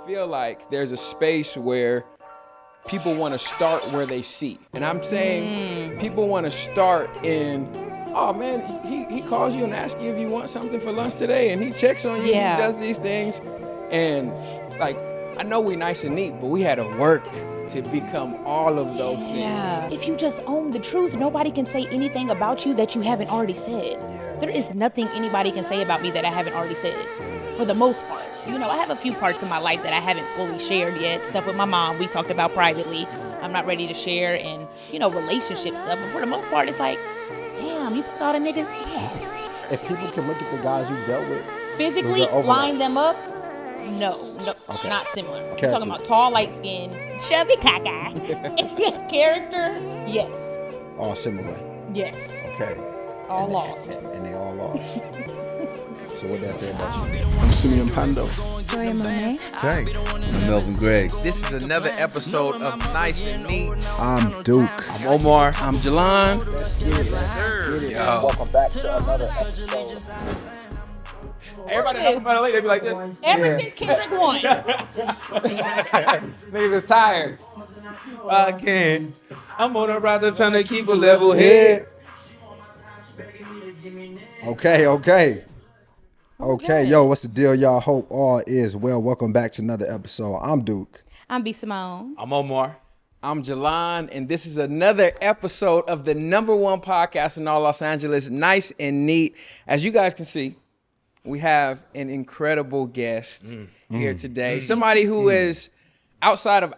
feel like there's a space where people want to start where they see. And I'm saying people want to start in, oh man, he calls you and asks you if you want something for lunch today, and he checks on you, and he does these things. And like, I know we nice and neat, but we had to work to become all of those things. If you just own the truth, nobody can say anything about you that you haven't already said. There is nothing anybody can say about me that I haven't already said, for the most part. You know, I have a few parts of my life that I haven't fully shared yet. Stuff with my mom we talked about privately. I'm not ready to share, and, you know, relationship stuff. But for the most part, it's like, damn, you fucked all the niggas? Yes. If people can look at the guys you dealt with, Physically, line them up? No, okay. Not similar. We're talking about tall, light skin, chubby cockeye. Character, yes. All similar. Yes. Okay. All lost. And they all lost. So what that say about you? I'm Simeon Pando. Victoria Monet. Tank. I'm Melvin Gregg. This is another episode of Nice and Neat. I'm Duke. I'm Omar. I'm Jalon. Welcome back to another episode. Everybody knows about it. They be like this. Ever since Kendrick won. Niggas is tired. Again, I'm on a rather trying to keep a level head. Okay. Yo, what's the deal, y'all? Hope all is well. Welcome back to another episode. I'm Duke. I'm B Simone. I'm Omar. I'm Jalon, and this is another episode of the #1 podcast in all Los Angeles, Nice and Neat. As you guys can see, we have an incredible guest here today. Somebody who is outside of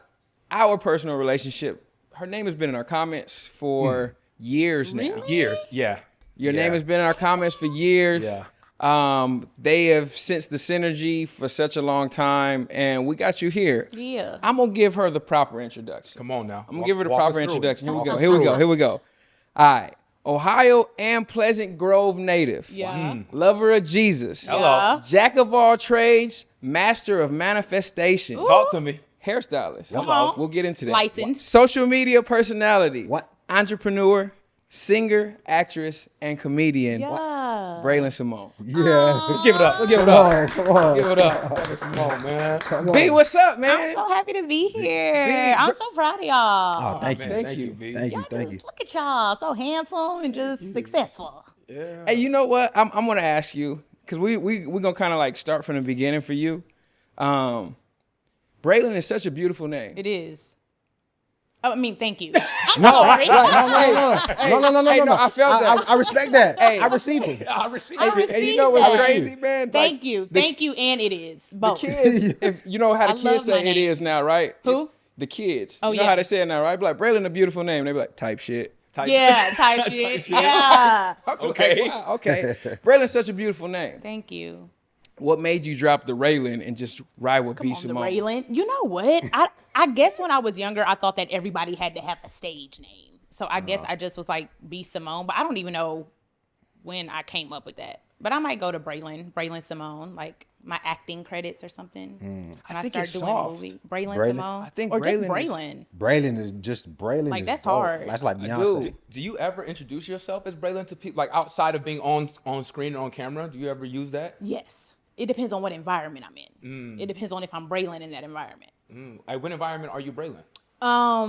our personal relationship. Her name has been in our comments for years now. Really? Years, yeah. Your name has been in our comments for years. Yeah. They have sensed the synergy for such a long time, and we got you here. Yeah. I'm going to give her the proper introduction. Come on now. I'm going to give her the Walk proper us through. introduction. Walk us Here we through. go. All right. Ohio and Pleasant Grove native. Yeah. Lover of Jesus. Hello. Jack of all trades, master of manifestation. Talk to me. Hairstylist. Hello. We'll get into that. License. Social media personality. What? Entrepreneur, singer, actress, and comedian. Yeah. Braylon Simone. Yeah. Let's give it up. Let's give it Come up. on, come on. Give it up. Come on, man. Come on. B, what's up, I'm man? so happy to be here. B, I'm so proud of y'all. Oh, thank you. Man, Thank you. B. Thank you. Y'all Thank just you. look at y'all, so handsome and just successful. Hey, you know what? I'm gonna ask you, because we're gonna kind of like start from the beginning for you. Braylon is such a beautiful name. It is. Oh, I mean, thank you. I'm No, sorry. No. Hey, no, I felt that. I respect that. Hey. I receive it. I received I it. received And you know what's that. crazy, man? Thank you. Thank you, and it is. The Both. kids, if you know how I the love kids my say it name. is now, right? Who? The kids. Oh, you know yeah. how they say it now, right? Be like, Braylon, a beautiful name. They be like, type shit. Yeah, type shit. Yeah. I feel Okay. like, wow, okay. Braylon's such a beautiful name. Thank you. What made you drop the Raylan and just ride with B On the Simone? Raylan. You know what? I guess when I was younger, I thought that everybody had to have a stage name. So I guess I just was like B Simone, but I don't even know when I came up with that. But I might go to Braylon Simone, like my acting credits or something. When I think start it's doing soft. a movie. Braylon Braylon? Simone. I think or just Braylon is- Braylon. Braylon is just Braylon. Like, is that's dope. hard. That's like Beyonce. Do you ever introduce yourself as Braylon to people, like outside of being on screen and on camera? Do you ever use that? Yes. It depends on what environment I'm in. It depends on if I'm Braylon in that environment. Like, what environment are you Braylon? I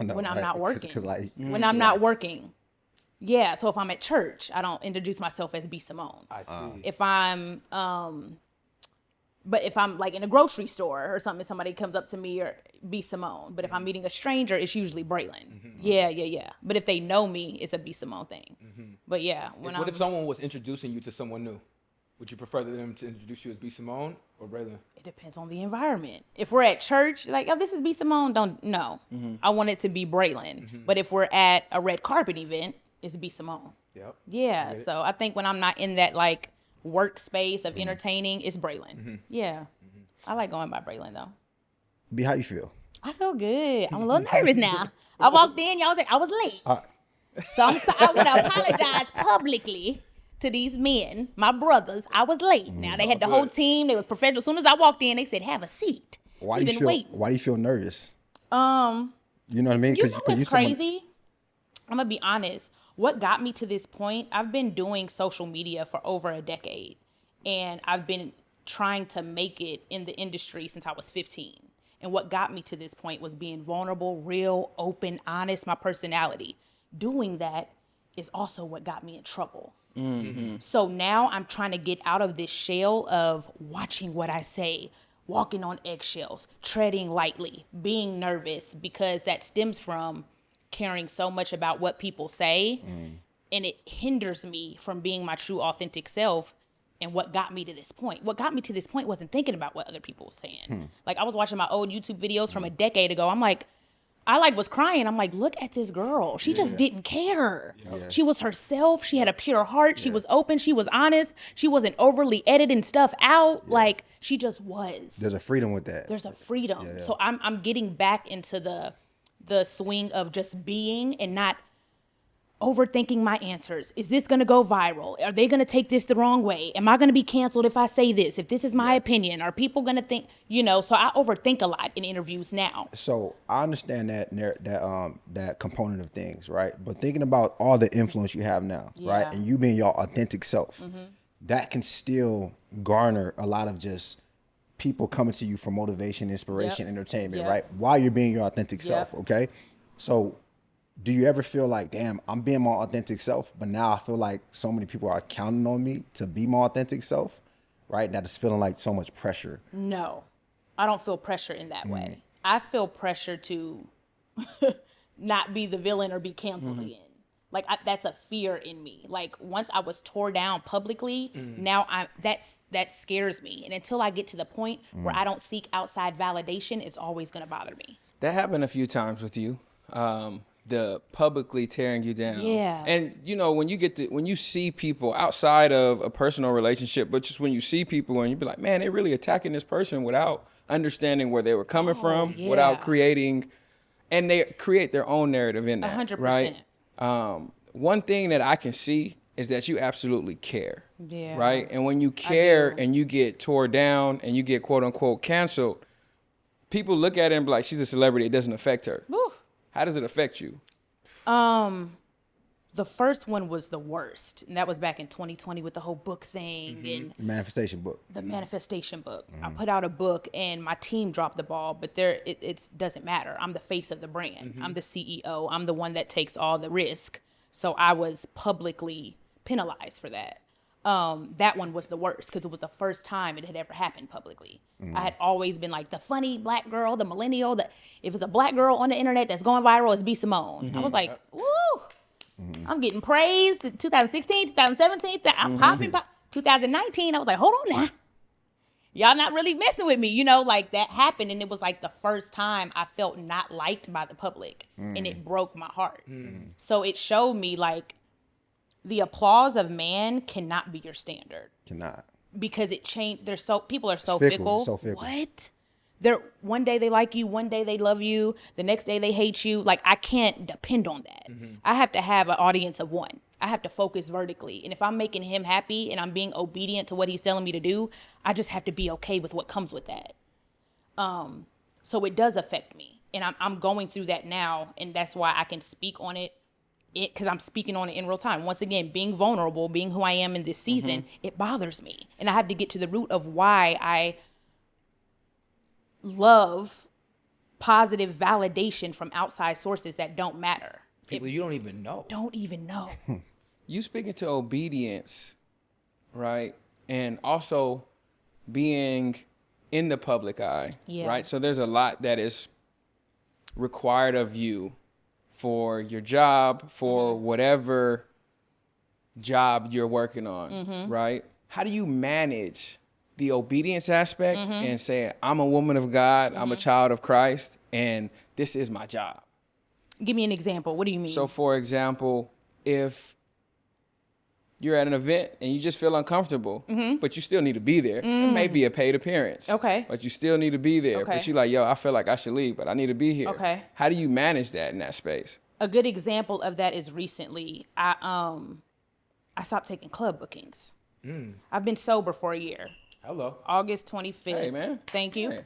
know, When I'm right? not working. 'Cause like, When I'm not working. Yeah, so if I'm at church, I don't introduce myself as B Simone. I see. If I'm but if I'm like in a grocery store or something, somebody comes up to me or B Simone. But if I'm meeting a stranger, it's usually Braylon. Yeah. But if they know me, it's a B Simone thing. But yeah, What if someone was introducing you to someone new? Would you prefer them to introduce you as B Simone or Braylon? it depends on the environment. If we're at church, like, oh, this is B Simone, no. I want it to be Braylon. But if we're at a red carpet event, it's B Simone. Yep. Yeah, so I think when I'm not in that like workspace of entertaining, it's Braylon. Yeah, I like going by Braylon though. B, how you feel? I feel good. I'm a little nervous now. I walked in, y'all was like, I was late. So I want to apologize publicly to these men, my brothers. I was late. Now they had the whole team. They was professional. As soon as I walked in, they said, "Have a seat." Why do you feel nervous? You know what I mean? You know what's crazy? I'm gonna be honest. What got me to this point? I've been doing social media for over a decade, and I've been trying to make it in the industry since I was 15. And what got me to this point was being vulnerable, real, open, honest, my personality. Doing that is also what got me in trouble. So now I'm trying to get out of this shell of watching what I say, walking on eggshells, treading lightly, being nervous, because that stems from caring so much about what people say. And it hinders me from being my true authentic self. And what got me to this point? What got me to this point wasn't thinking about what other people were saying. Like, I was watching my old YouTube videos from a decade ago. I'm like, I was crying. I'm like, look at this girl. She just didn't care. She was herself. She had a pure heart. She was open. She was honest. She wasn't overly editing stuff out. Like, she just was. There's a freedom with that. There's a freedom. So I'm getting back into the swing of just being and not overthinking my answers. Is this going to go viral? Are they going to take this the wrong way? Am I going to be canceled if I say this? If this is my opinion, are people going to think, so I overthink a lot in interviews now. So I understand that component of things, right? But thinking about all the influence you have now, right? And you being your authentic self, that can still garner a lot of just people coming to you for motivation, inspiration, entertainment, right? While you're being your authentic self, okay? So do you ever feel like, damn, I'm being my authentic self, but now I feel like so many people are counting on me to be my authentic self, right? That is feeling like so much pressure. No, I don't feel pressure in that way. I feel pressure to not be the villain or be canceled again. Like, that's a fear in me. Like, once I was tore down publicly, now that scares me. And until I get to the point where I don't seek outside validation, it's always going to bother me. That happened a few times with you. The publicly tearing you down. Yeah. And when you see people outside of a personal relationship, but just when you see people and you be like, man, they're really attacking this person without understanding where they were coming from, without creating, and they create their own narrative in that. 100%. Right? One thing that I can see is that you absolutely care. Yeah. Right? And when you care and you get tore down and you get quote unquote canceled, people look at it and be like, she's a celebrity. It doesn't affect her. Woo. How does it affect you? The first one was the worst, and that was back in 2020 with the whole book thing and The manifestation book. The manifestation book. I put out a book, and my team dropped the ball, but it doesn't matter. I'm the face of the brand. I'm the CEO. I'm the one that takes all the risk. So I was publicly penalized for that. That one was the worst because it was the first time it had ever happened publicly. I had always been like the funny black girl, the millennial, that if it's a black girl on the internet that's going viral, it's B Simone. I was like, woo, I'm getting praised. 2016, 2017, I'm popping. 2019, I was like, hold on now. Y'all not really messing with me. Like that happened. And it was like the first time I felt not liked by the public. And it broke my heart. So it showed me like, the applause of man cannot be your standard. Cannot. Because it changed. People are so fickle. fickle. So fickle. What? One day they like you, one day they love you, the next day they hate you. Like, I can't depend on that. I have to have an audience of one. I have to focus vertically. And if I'm making him happy and I'm being obedient to what he's telling me to do, I just have to be okay with what comes with that. So it does affect me. And I'm going through that now. And that's why I can speak on it. Because I'm speaking on it in real time. Once again, being vulnerable, being who I am in this season, it bothers me. And I have to get to the root of why I love positive validation from outside sources that don't matter. People you don't even know. Don't even know. You speaking to obedience, right? And also being in the public eye, right? So there's a lot that is required of you for your job, for whatever job you're working on, right? How do you manage the obedience aspect and say, I'm a woman of God, I'm a child of Christ, and this is my job? Give me an example. What do you mean? So, for example, if you're at an event and you just feel uncomfortable, but you still need to be there. It may be a paid appearance. Okay. But you still need to be there. Okay. But you're like, yo, I feel like I should leave, but I need to be here. Okay. How do you manage that in that space? A good example of that is recently, I stopped taking club bookings. I've been sober for a year. Hello. August 25th. Hey, man. Thank you. Hey.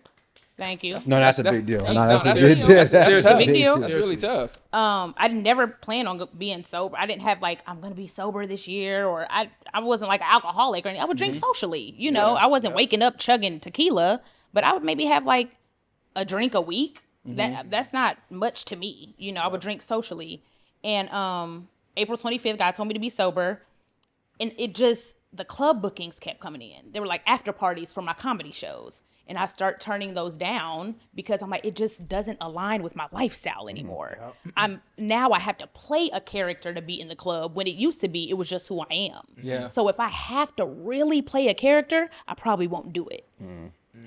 Thank you. No, that's a big deal. No, that's a that's big real. deal. That's a big deal. That's really tough. I never planned on being sober. I didn't have like, I'm gonna be sober this year, or I wasn't like an alcoholic or anything. I would drink socially, you know. I wasn't waking up chugging tequila, but I would maybe have like a drink a week. That's not much to me, you know. I would drink socially, and April 25th, God told me to be sober, and the club bookings kept coming in. They were like after parties for my comedy shows. And I start turning those down because I'm like, it just doesn't align with my lifestyle anymore. Now I have to play a character to be in the club, when it used to be, it was just who I am. Yeah. So if I have to really play a character, I probably won't do it.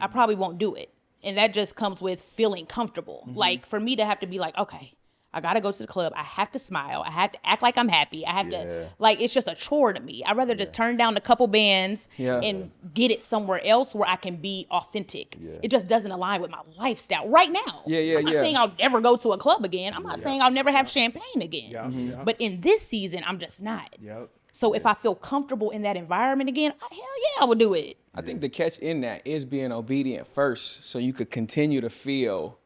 I probably won't do it. And that just comes with feeling comfortable. Like for me to have to be like, okay, I gotta go to the club. I have to smile. I have to act like I'm happy. I have to, like, it's just a chore to me. I'd rather just turn down a couple bands and get it somewhere else where I can be authentic. It just doesn't align with my lifestyle right now. I'm not saying I'll never go to a club again. I'm not saying I'll never have champagne again. But in this season, I'm just not. So if I feel comfortable in that environment again, hell yeah, I would do it. I think the catch in that is being obedient first, so you could continue to feel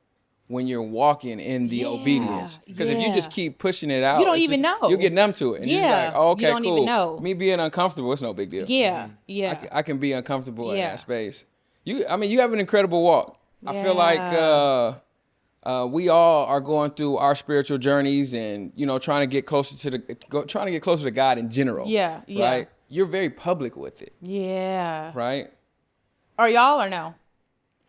when you're walking in the obedience. Because if you just keep pushing it out, you don't even know. You'll get numb to it. And you're just like, oh, okay, you don't cool. even know. Me being uncomfortable, it's no big deal. I can be uncomfortable in that space. You have an incredible walk. I feel like we all are going through our spiritual journeys and, you know, trying to get closer to God in general. Right? You're very public with it. Right? Are y'all or no?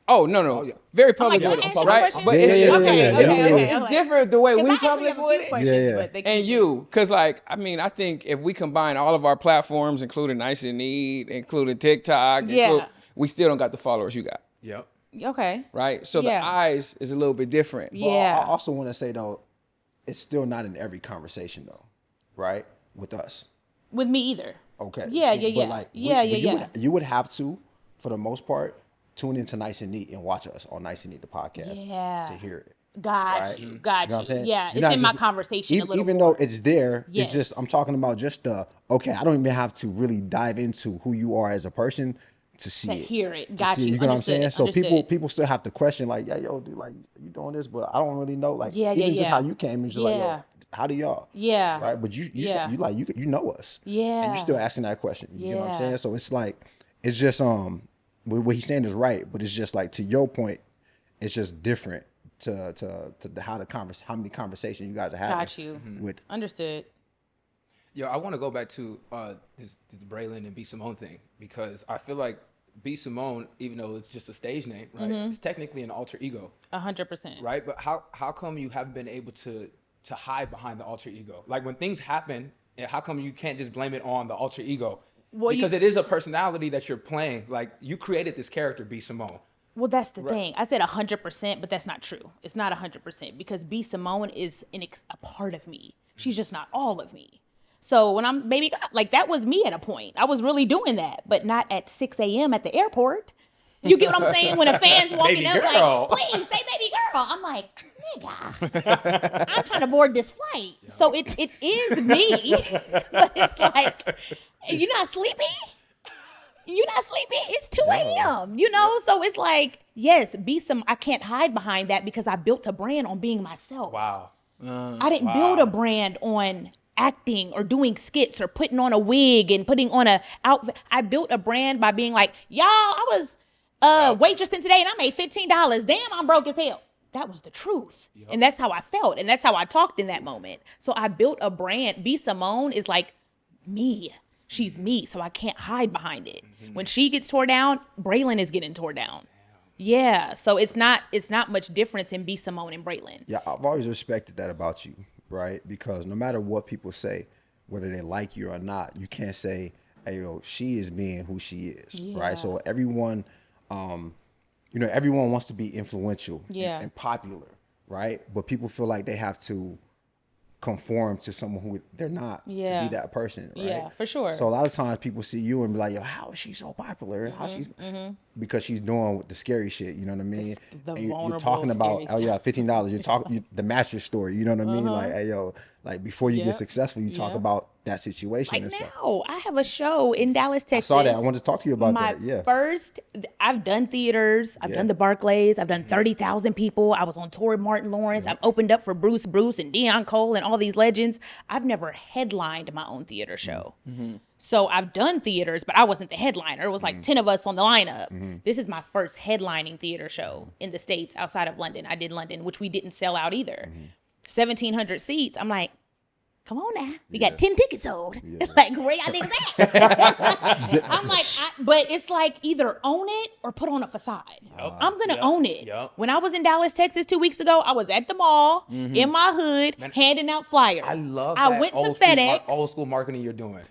Oh, no. Very public with it, right? But it's different the way we public with it. And you, because like, I mean, I think if we combine all of our platforms, including Nice and Neat, including TikTok, we still don't got the followers you got. Okay. Right? So the eyes is a little bit different. But I also want to say, though, it's still not in every conversation, though, right? With us. With me either. Okay. But like, yeah. You would have to, for the most part, tune into Nice and Neat and watch us on Nice and Neat the podcast to hear it. Got you. You know what I'm saying? Yeah, You're it's in my just, conversation a little even more. though it's there, it's just, I'm talking about just okay, I don't even have to really dive into who you are as a person to see to it. hear it. Got you. You know what I'm saying? So Understood. people still have to question, like, yeah, yo, dude, like, you doing this, but I don't really know. Like, just how you came, and just like, yo, how do y'all? Right? But you know us. And you still asking that question. You know what I'm saying? So it's like, it's just what he's saying is right, but it's just like, to your point, it's just different to how many conversations you guys are having. Got you. With Understood. Yo, I want to go back to this Braylon and B Simone thing, because I feel like B Simone, even though it's just a stage name, right? It's technically an alter ego. 100%. Right? But how come you haven't been able to hide behind the alter ego? Like when things happen, how come you can't just blame it on the alter ego? Well, because it is a personality that you're playing. Like, you created this character, B Simone. Well, that's the thing. I said 100%, but that's not true. It's not 100% because B Simone is a part of me. She's just not all of me. So when I'm baby, like, that was me at a point. I was really doing that, but not at 6 a.m. at the airport. You get what I'm saying? When a fan's walking up like, please say baby girl. I'm like, nigga, I'm trying to board this flight. So it is me, but it's like, you're not sleepy? You're not sleepy? It's 2 a.m., you know? So it's like, yes, I can't hide behind that because I built a brand on being myself. Wow. I didn't build a brand on acting or doing skits or putting on a wig and putting on a outfit. I built a brand by being like, y'all, I was waitressing today and I made $15. Damn, I'm broke as hell. That was the truth. And that's how I felt. And that's how I talked in that moment. So I built a brand. B Simone is like me. She's me. So I can't hide behind it. When she gets tore down, Braylon is getting tore down. Yeah. So it's not much difference in B Simone and Braylon. Yeah, I've always respected that about you, right? Because no matter what people say, whether they like you or not, you can't say, hey, yo, she is being who she is, right? So everyone, everyone wants to be influential and popular, right? But people feel like they have to conform to someone who they're not to be that person, right? Yeah, for sure. So a lot of times people see you and be like, yo, how is she so popular? And how she's because she's doing the scary shit, you know what I mean? The and vulnerable, you're talking about, scary $15. You're talking the mattress story, you know what I mean? Like, hey, yo, like before you get successful, you talk about that situation Like and stuff. now, I have a show in Dallas, Texas. I saw that. I wanted to talk to you about My that. Yeah. I've done theaters. I've done the Barclays. I've done 30,000 people. I was on tour with Martin Lawrence. I've opened up for Bruce and Deion Cole and all these legends. I've never headlined my own theater show. So I've done theaters, but I wasn't the headliner. It was like 10 of us on the lineup. This is my first headlining theater show in the States outside of London. I did London, which we didn't sell out either. 1,700 seats. I'm like, come on now. We got 10 tickets sold. Like, where y'all niggas at? I'm like, but it's like either own it or put on a facade. I'm going to own it. When I was in Dallas, Texas 2 weeks ago, I was at the mall in my hood handing out flyers. I love I that went to old school FedEx. old school marketing you're doing.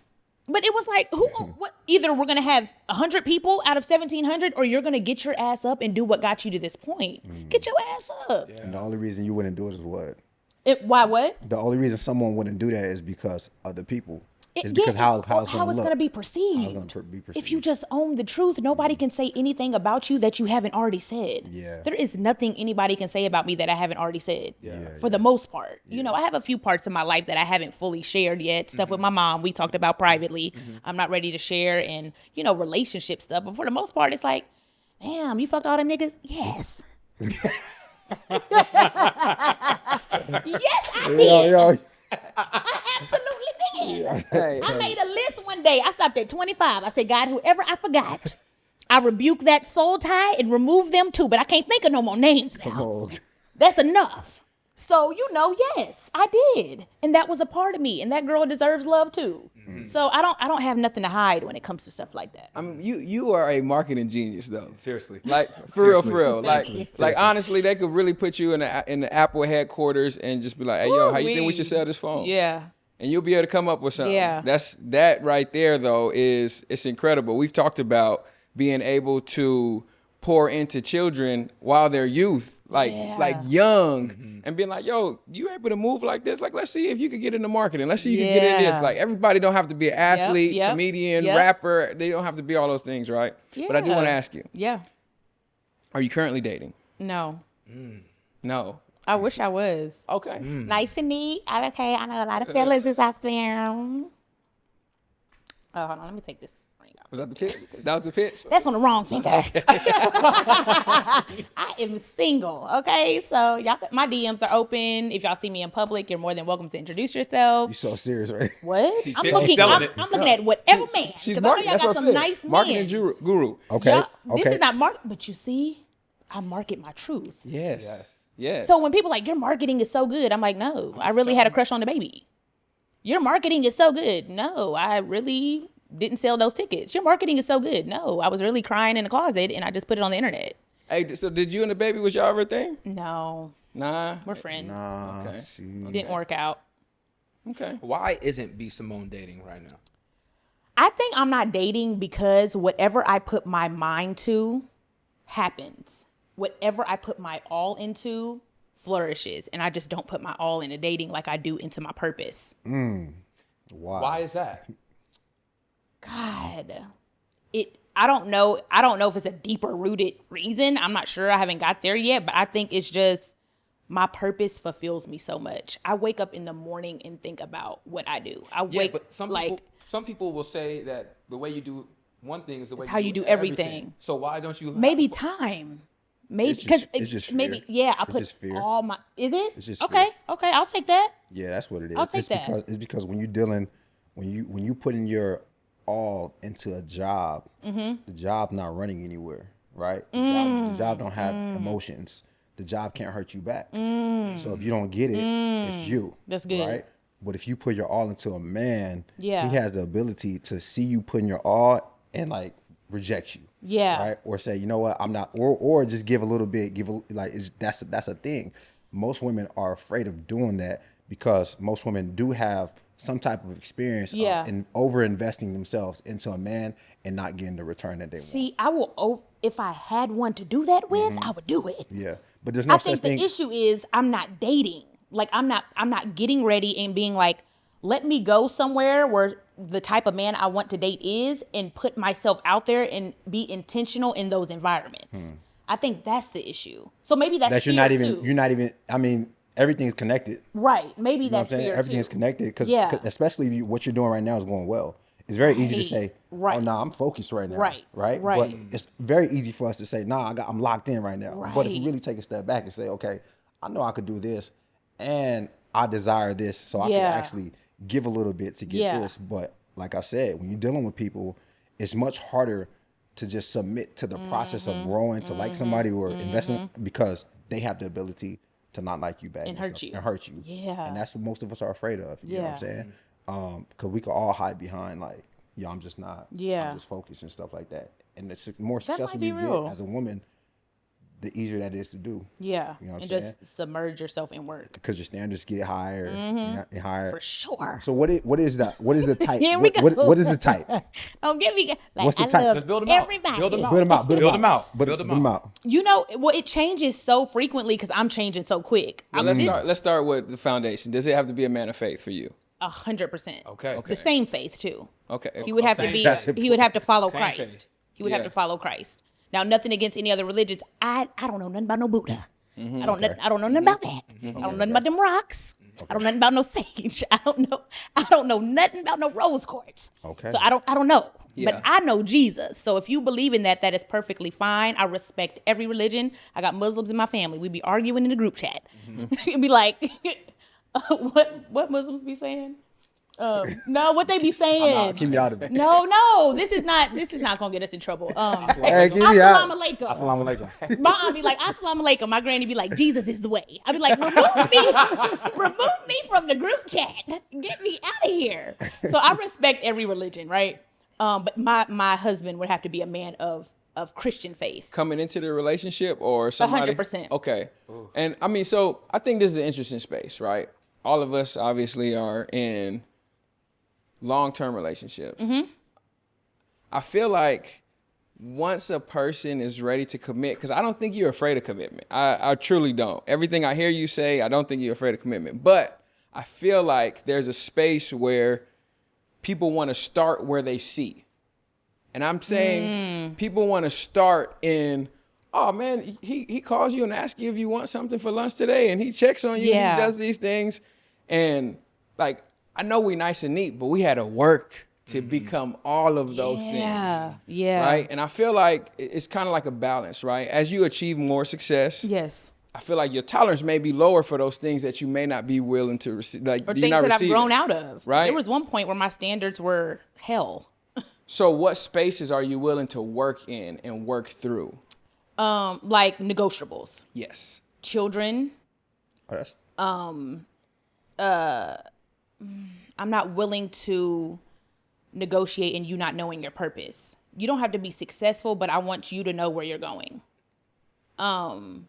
But it was like, what? Either we're going to have 100 people out of 1,700 or you're going to get your ass up and do what got you to this point. Get your ass up. And the only reason you wouldn't do it is what? Why what? The only reason someone wouldn't do that is because of the people. It's Yeah, because how it's how going it's to going to be be perceived. perceived. If you just own the truth, nobody can say anything about you that you haven't already said. Yeah. There is nothing anybody can say about me that I haven't already said. For the most part. You know, I have a few parts of my life that I haven't fully shared yet. Stuff with my mom, we talked about privately. I'm not ready to share, and, you know, relationship stuff. But for the most part, it's like, damn, you fucked all them niggas? Yes. Yes, I did. I absolutely did. I made a list one day. I stopped at 25. I said, God, whoever I forgot, I rebuke that soul tie and remove them too. But I can't think of no more names now. That's enough. So, you know, yes, I did. And that was a part of me. And that girl deserves love too. So I don't have nothing to hide when it comes to stuff like that. I mean, you are a marketing genius, though. Seriously. Like for real. Like honestly, they could really put you in the Apple headquarters and just be like, hey, yo, how you think we should sell this phone? Yeah. And you'll be able to come up with something. Yeah. That right there, though, it's incredible. We've talked about being able to pour into children while they're youth, like young, and being like, yo, you able to move like this? Like, let's see if you could get into marketing. Let's see if you can get in this. Like, everybody don't have to be an athlete, comedian, rapper. They don't have to be all those things, right? Yeah. But I do want to ask you. Yeah. Are you currently dating? No. No. I wish I was. Okay. Nice and neat. Okay, I know a lot of fellas is out there. Oh, hold on. Let me take this ring off. Was that the pitch? That was the pitch? That's on the wrong finger. I am single, okay? So y'all, my DMs are open. If y'all see me in public, you're more than welcome to introduce yourself. You so serious, right? What? She's I'm selling it. looking at whatever man. She's Because I know marketing. y'all That's got what I some said. nice men. Marketing guru. Okay. This is not but you see, I market my truth. Yes. So when people like, your marketing is so good, I'm like, no, I really had a crush on the baby. Your marketing is so good. No, I really didn't sell those tickets. Your marketing is so good. No, I was really crying in the closet and I just put it on the internet. Hey, so did you and the baby, was y'all ever a thing? No, Nah. we're friends. Nah, Okay. Didn't work out. Okay. Why isn't B Simone dating right now? I think I'm not dating because whatever I put my mind to happens. Whatever I put my all into flourishes. And I just don't put my all into dating like I do into my purpose. Wow. Why is that? God, I don't know if it's a deeper rooted reason. I'm not sure. I haven't got there yet, but I think it's just my purpose fulfills me so much. I wake up in the morning and think about what I do. But some people will say that the way you do one thing is the way how you do everything. So why don't you? Maybe time. Maybe because it's just maybe fear. yeah. I It's put just fear. all my. Is it? It's just okay. fear. Okay, I'll take that. Yeah, that's what it is. I'll take that. It's because when you're dealing, when you putting your all into a job, the job not running anywhere, right? The job don't have emotions. The job can't hurt you back. So if you don't get it, it's you. That's good. Right? But if you put your all into a man, Yeah. he has the ability to see you putting your all and like reject you. Yeah. Right? Or say, you know what, I'm not, or just give a little bit, that's a thing. Most women are afraid of doing that because most women do have some type of experience in over investing themselves into a man and not getting the return that they want. See, if I had one to do that with, I would do it. Yeah. But there's no I such think thing. the issue is I'm not dating. Like I'm not getting ready and being like, let me go somewhere where the type of man I want to date is and put myself out there and be intentional in those environments. I think that's the issue. So maybe that's that fear you're not too. even, I mean, everything's connected. Right. Maybe You know what I'm that's saying? fear Everything's too. connected because Yeah. especially if what you're doing right now is going well. It's very easy to say, Right. "Oh, nah, I'm focused right now." Right. Right. Right. But it's very easy for us to say, "Nah, I'm locked in right now." But if we Right. really take a step back and say, "Okay, I know I could do this, and I desire this, so I can Yeah. actually give a little bit to get Yeah. this." But like I said, when you're dealing with people, it's much harder to just submit to the process of growing to like somebody or investing because they have the ability to not like you back And hurt you. and hurt you. Yeah. And that's what most of us are afraid of. You know what I'm Yeah. saying? Because we could all hide behind like, I'm just not. Yeah. I'm just focused and stuff like that. And the more might successful be you real. get as a woman, the easier that is to do. Yeah. You know what and I'm saying? just submerge yourself in work. Because your standards get higher and higher. For sure. So what is that? What is the type? Here we go. What is the type? Don't get me. Like, What's the I type? love Let's build 'em out. everybody. Build 'em out. Build them out. Build 'em out. Build Build 'em them out. You know, well, it changes so frequently because I'm changing so quick. Well, let's start with the foundation. Does it have to be a man of faith for you? 100%. Okay. The same faith too. Okay. He would have to Same be. faith. He would have to follow Same Christ. faith. He would have Yeah. to follow Christ. Now, nothing against any other religions. I don't know nothing about no Buddha. I don't know nothing about that. I don't know nothing about them rocks. I don't know nothing about no sage. I don't know nothing about no rose quartz. Okay. So I don't know. Yeah. But I know Jesus. So if you believe in that, that is perfectly fine. I respect every religion. I got Muslims in my family. We be arguing in the group chat. It'd be like, what Muslims be saying? No, what they be saying? Keep me out of it. No, this is not gonna get us in trouble. Hey, keep me out. Assalamu alaikum. Assalamu alaikum. My aunt be like, Assalamu alaikum. My granny be like, Jesus is the way. I be like, remove me from the group chat. Get me out of here. So I respect every religion, right? But my husband would have to be a man of Christian faith. Coming into the relationship or somebody? 100%. Okay. And I mean, so I think this is an interesting space, right? All of us obviously are in long-term relationships. I feel like once a person is ready to commit, because I don't think you're afraid of commitment. I truly don't. Everything I hear you say, I don't think you're afraid of commitment. But I feel like there's a space where people want to start where they see. And I'm saying people want to start in, oh man, he calls you and asks you if you want something for lunch today, and he checks on you and he does these things. And like, I know we nice and neat, but we had to work to become all of those things. Yeah. Right? And I feel like it's kind of like a balance, right? As you achieve more success, Yes. I feel like your tolerance may be lower for those things that you may not be willing to receive. Like, Or you're things not that I've receiving. grown out of. Right? There was one point where my standards were hell. So what spaces are you willing to work in and work through? Like negotiables. Yes. Children. Oh, that's- I'm not willing to negotiate and you not knowing your purpose. You don't have to be successful, but I want you to know where you're going. And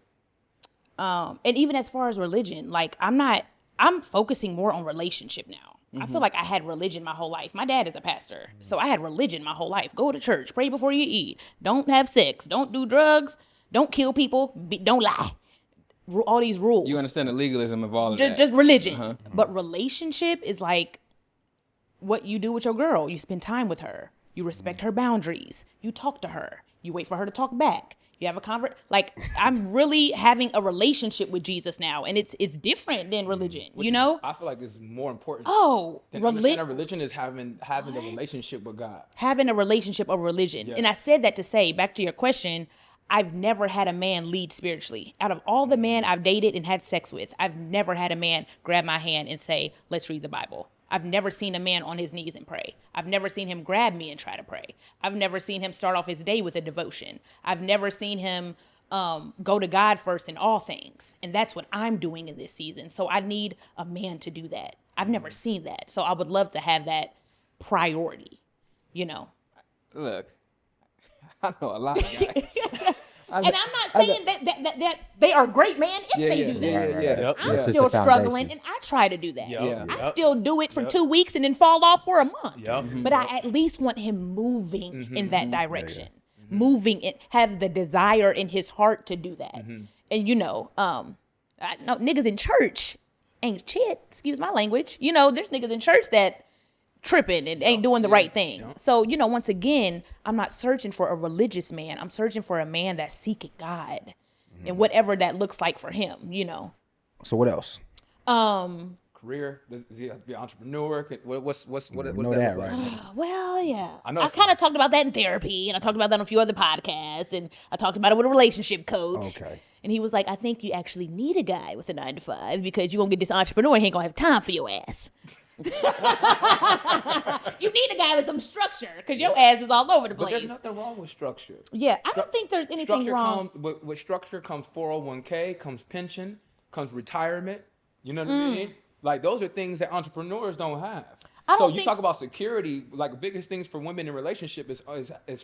even as far as religion, like I'm focusing more on relationship now. I feel like I had religion my whole life. My dad is a pastor, so I had religion my whole life. Go to church, pray before you eat, don't have sex, don't do drugs, don't kill people, don't lie. All these rules. You understand the legalism of all of that. Just religion. But relationship is like what you do with your girl. You spend time with her. You respect her boundaries. You talk to her. You wait for her to talk back. You have a like I'm really having a relationship with Jesus now, and it's different than religion. You know? I feel like this is more important. Oh, than understanding religion is having the relationship with God. having a relationship of religion. Yeah. And I said that to say, back to your question, I've never had a man lead spiritually. Out of all the men I've dated and had sex with, I've never had a man grab my hand and say, let's read the Bible. I've never seen a man on his knees and pray. I've never seen him grab me and try to pray. I've never seen him start off his day with a devotion. I've never seen him go to God first in all things. And that's what I'm doing in this season. So I need a man to do that. I've never seen that. So I would love to have that priority, you know. Look, I know a lot of guys. And I'm not saying that they are great, man, if they do that. Yeah. I'm It's just still the struggling, foundation. and I try to do that. Yeah. I still do it for 2 weeks and then fall off for a month. Yep. But I at least want him moving in that direction. Moving it, have the desire in his heart to do that. And you know, I know niggas in church ain't shit, excuse my language. You know, there's niggas in church that tripping and ain't doing the right thing. So, you know, once again, I'm not searching for a religious man. I'm searching for a man that's seeking God and whatever that looks like for him, you know. So what else? Career? Does he have to be an entrepreneur? What's what Know that, right? Well, yeah. I know I it's kind of talked about that in therapy, and I talked about that on a few other podcasts, and I talked about it with a relationship coach. Okay. And he was like, I think you actually need a guy with a 9-to-5 because you're going to get this entrepreneur and he ain't going to have time for your ass. You need a guy with some structure because your ass is all over the But place. there's nothing wrong with structure. Yeah, I don't think there's anything wrong. With structure comes 401k, comes pension, comes retirement. You know what I mean? Like, those are things that entrepreneurs don't have. So you talk about security, like the biggest things for women in relationship is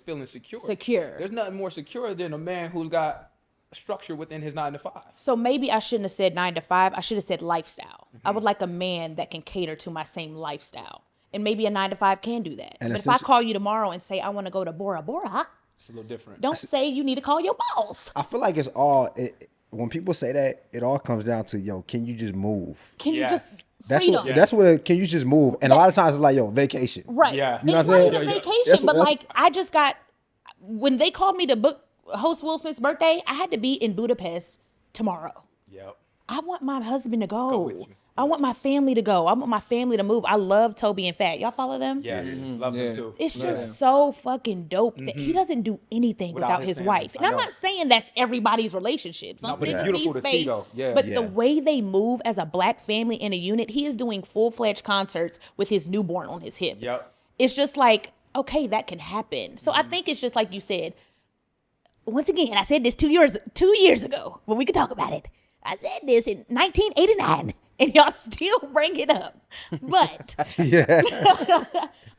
feeling secure. Secure. There's nothing more secure than a man who's got structure within his 9-to-5. So maybe I shouldn't have said 9-to-5. I should have said lifestyle. I would like a man that can cater to my same lifestyle. And maybe a 9-to-5 can do that. And but if I call you tomorrow and say, I want to go to Bora Bora, It's a little different. don't say you need to call your boss. I feel like it's all when people say that, it all comes down to, yo, can you just move? Can you Yes. just That's freedom? what. That's what. Can you just move? And a lot of times it's like, yo, vacation. Right. Yeah. You know It's what I'm not saying? even Yeah, yeah. vacation, That's- but that's- like I just got, when they called me to host Will Smith's birthday, I had to be in Budapest tomorrow. Yep. I want my husband to go. with you. I want my family to go. I want my family to move. I love Toby and Fat. Y'all follow them? Yes. Love them too. It's just so fucking dope that he doesn't do anything without his family. wife. And I I'm know. not saying that's everybody's relationship. Some but it's niggas beautiful need to see, space. though. Yeah. But Yeah. the way they move as a black family in a unit, he is doing full-fledged concerts with his newborn on his hip. Yep. It's just like, okay, that can happen. So I think it's just like you said. Once again, I said this 2 years ago when we could talk about it. I said this in 1989, and y'all still bring it up. But Yeah.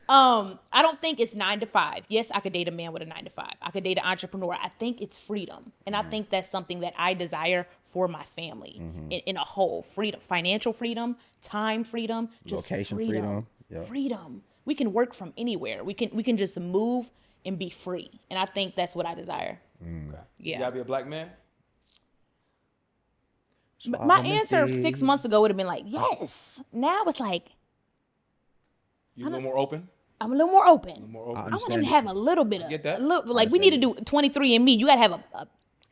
I don't think it's 9-to-5. Yes, I could date a man with a 9-to-5. I could date an entrepreneur. I think it's freedom, and I think that's something that I desire for my family in a whole. Freedom, financial freedom, time freedom, just Location freedom. freedom. Yep. Freedom. We can work from anywhere. We can just move and be free, and I think that's what I desire. Okay. Yeah. You gotta be a black man. But my answer 6 months ago would have been like, yes. Now it's like, You a little more open. I'm a little more open. More open. I want him to have a little bit of, get that. like we need to do 23andMe. You gotta have a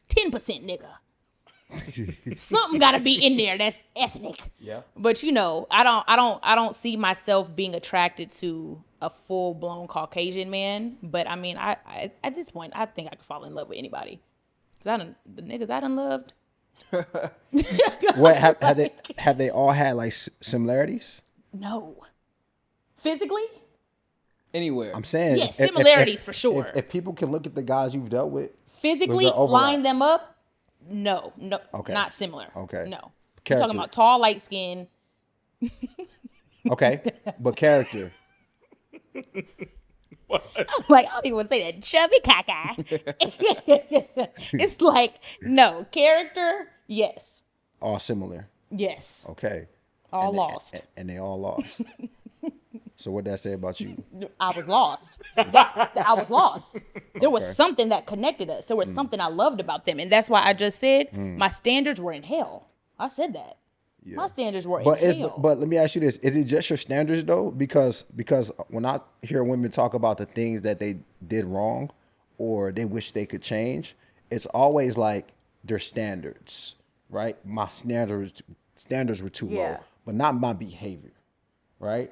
10% nigga. Something gotta be in there that's ethnic. Yeah. But you know, I don't see myself being attracted to a full blown Caucasian man. But I mean, I at this point, I think I could fall in love with anybody. Cause the niggas I done loved. What have they all had like similarities? No. Physically? Anywhere. I'm saying, Yes, similarities for sure. If people can look at the guys you've dealt with, Physically, was there overlap? line them up. No, Okay. not similar. Okay. No. You're Character. talking about tall, light skin. okay, but character. Like, I don't even want to say that. Chubby caca. It's like, no. Character, yes. All similar. Yes. Okay. All And lost. and they all lost. So what that say about you? I was lost. I was lost. There was something that connected us. There was something I loved about them. And that's why I just said my standards were in hell. I said that. Yeah. My standards were But in hell. but let me ask you this: is it just your standards though? Because when I hear women talk about the things that they did wrong or they wish they could change, it's always like their standards, right? My standards were too Yeah. low, but not my behavior, right?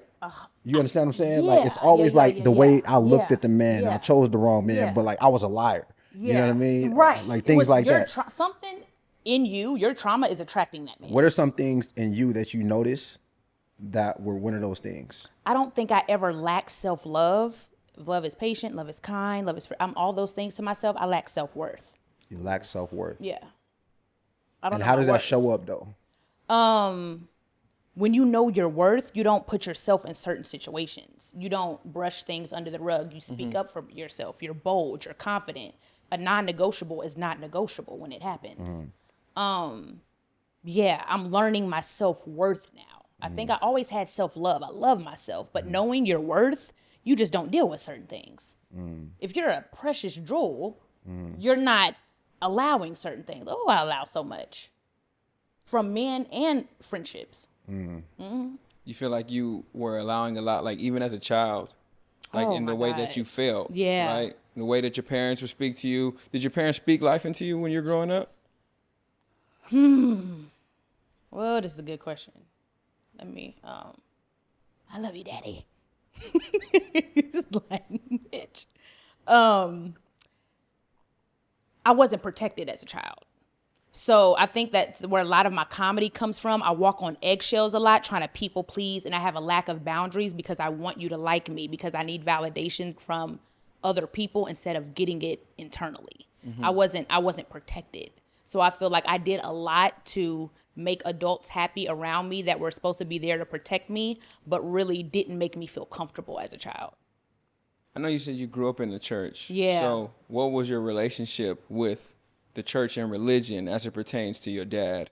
You understand what I'm saying? yeah, Like it's always yeah, like yeah, the yeah, way I looked yeah, at the man, yeah. I chose the wrong man, Yeah. but like I was a liar. You know what I mean? Right. Like It things was like your that. something in you, your trauma is attracting that man. What are some things in you that you notice that were one of those things? I don't think I ever lacked self-love. Love is patient, love is kind, love is I'm all those things to myself. I lack self-worth. You lack self-worth. Yeah. I don't And know how my does that worth. show up though? When you know your worth, you don't put yourself in certain situations. You don't brush things under the rug. You speak up for yourself. You're bold, you're confident. A non-negotiable is not negotiable when it happens. Yeah, I'm learning my self-worth now. I think I always had self-love. I love myself, but knowing your worth, you just don't deal with certain things. If you're a precious jewel, you're not allowing certain things. Oh, I allow so much from men and friendships. You feel like you were allowing a lot, like even as a child, like Oh in the my way God. that you felt. Yeah. Right? The way that your parents would speak to you. Did your parents speak life into you when you were growing up? Well, Well, this is a good question. Let me, I love you, daddy. Just like, bitch. I wasn't protected as a child. So I think that's where a lot of my comedy comes from. I walk on eggshells a lot, trying to people please, and I have a lack of boundaries because I want you to like me, because I need validation from other people instead of getting it internally. I wasn't protected. So I feel like I did a lot to make adults happy around me that were supposed to be there to protect me, but really didn't make me feel comfortable as a child. I know you said you grew up in the church. Yeah. So what was your relationship with the church and religion as it pertains to your dad?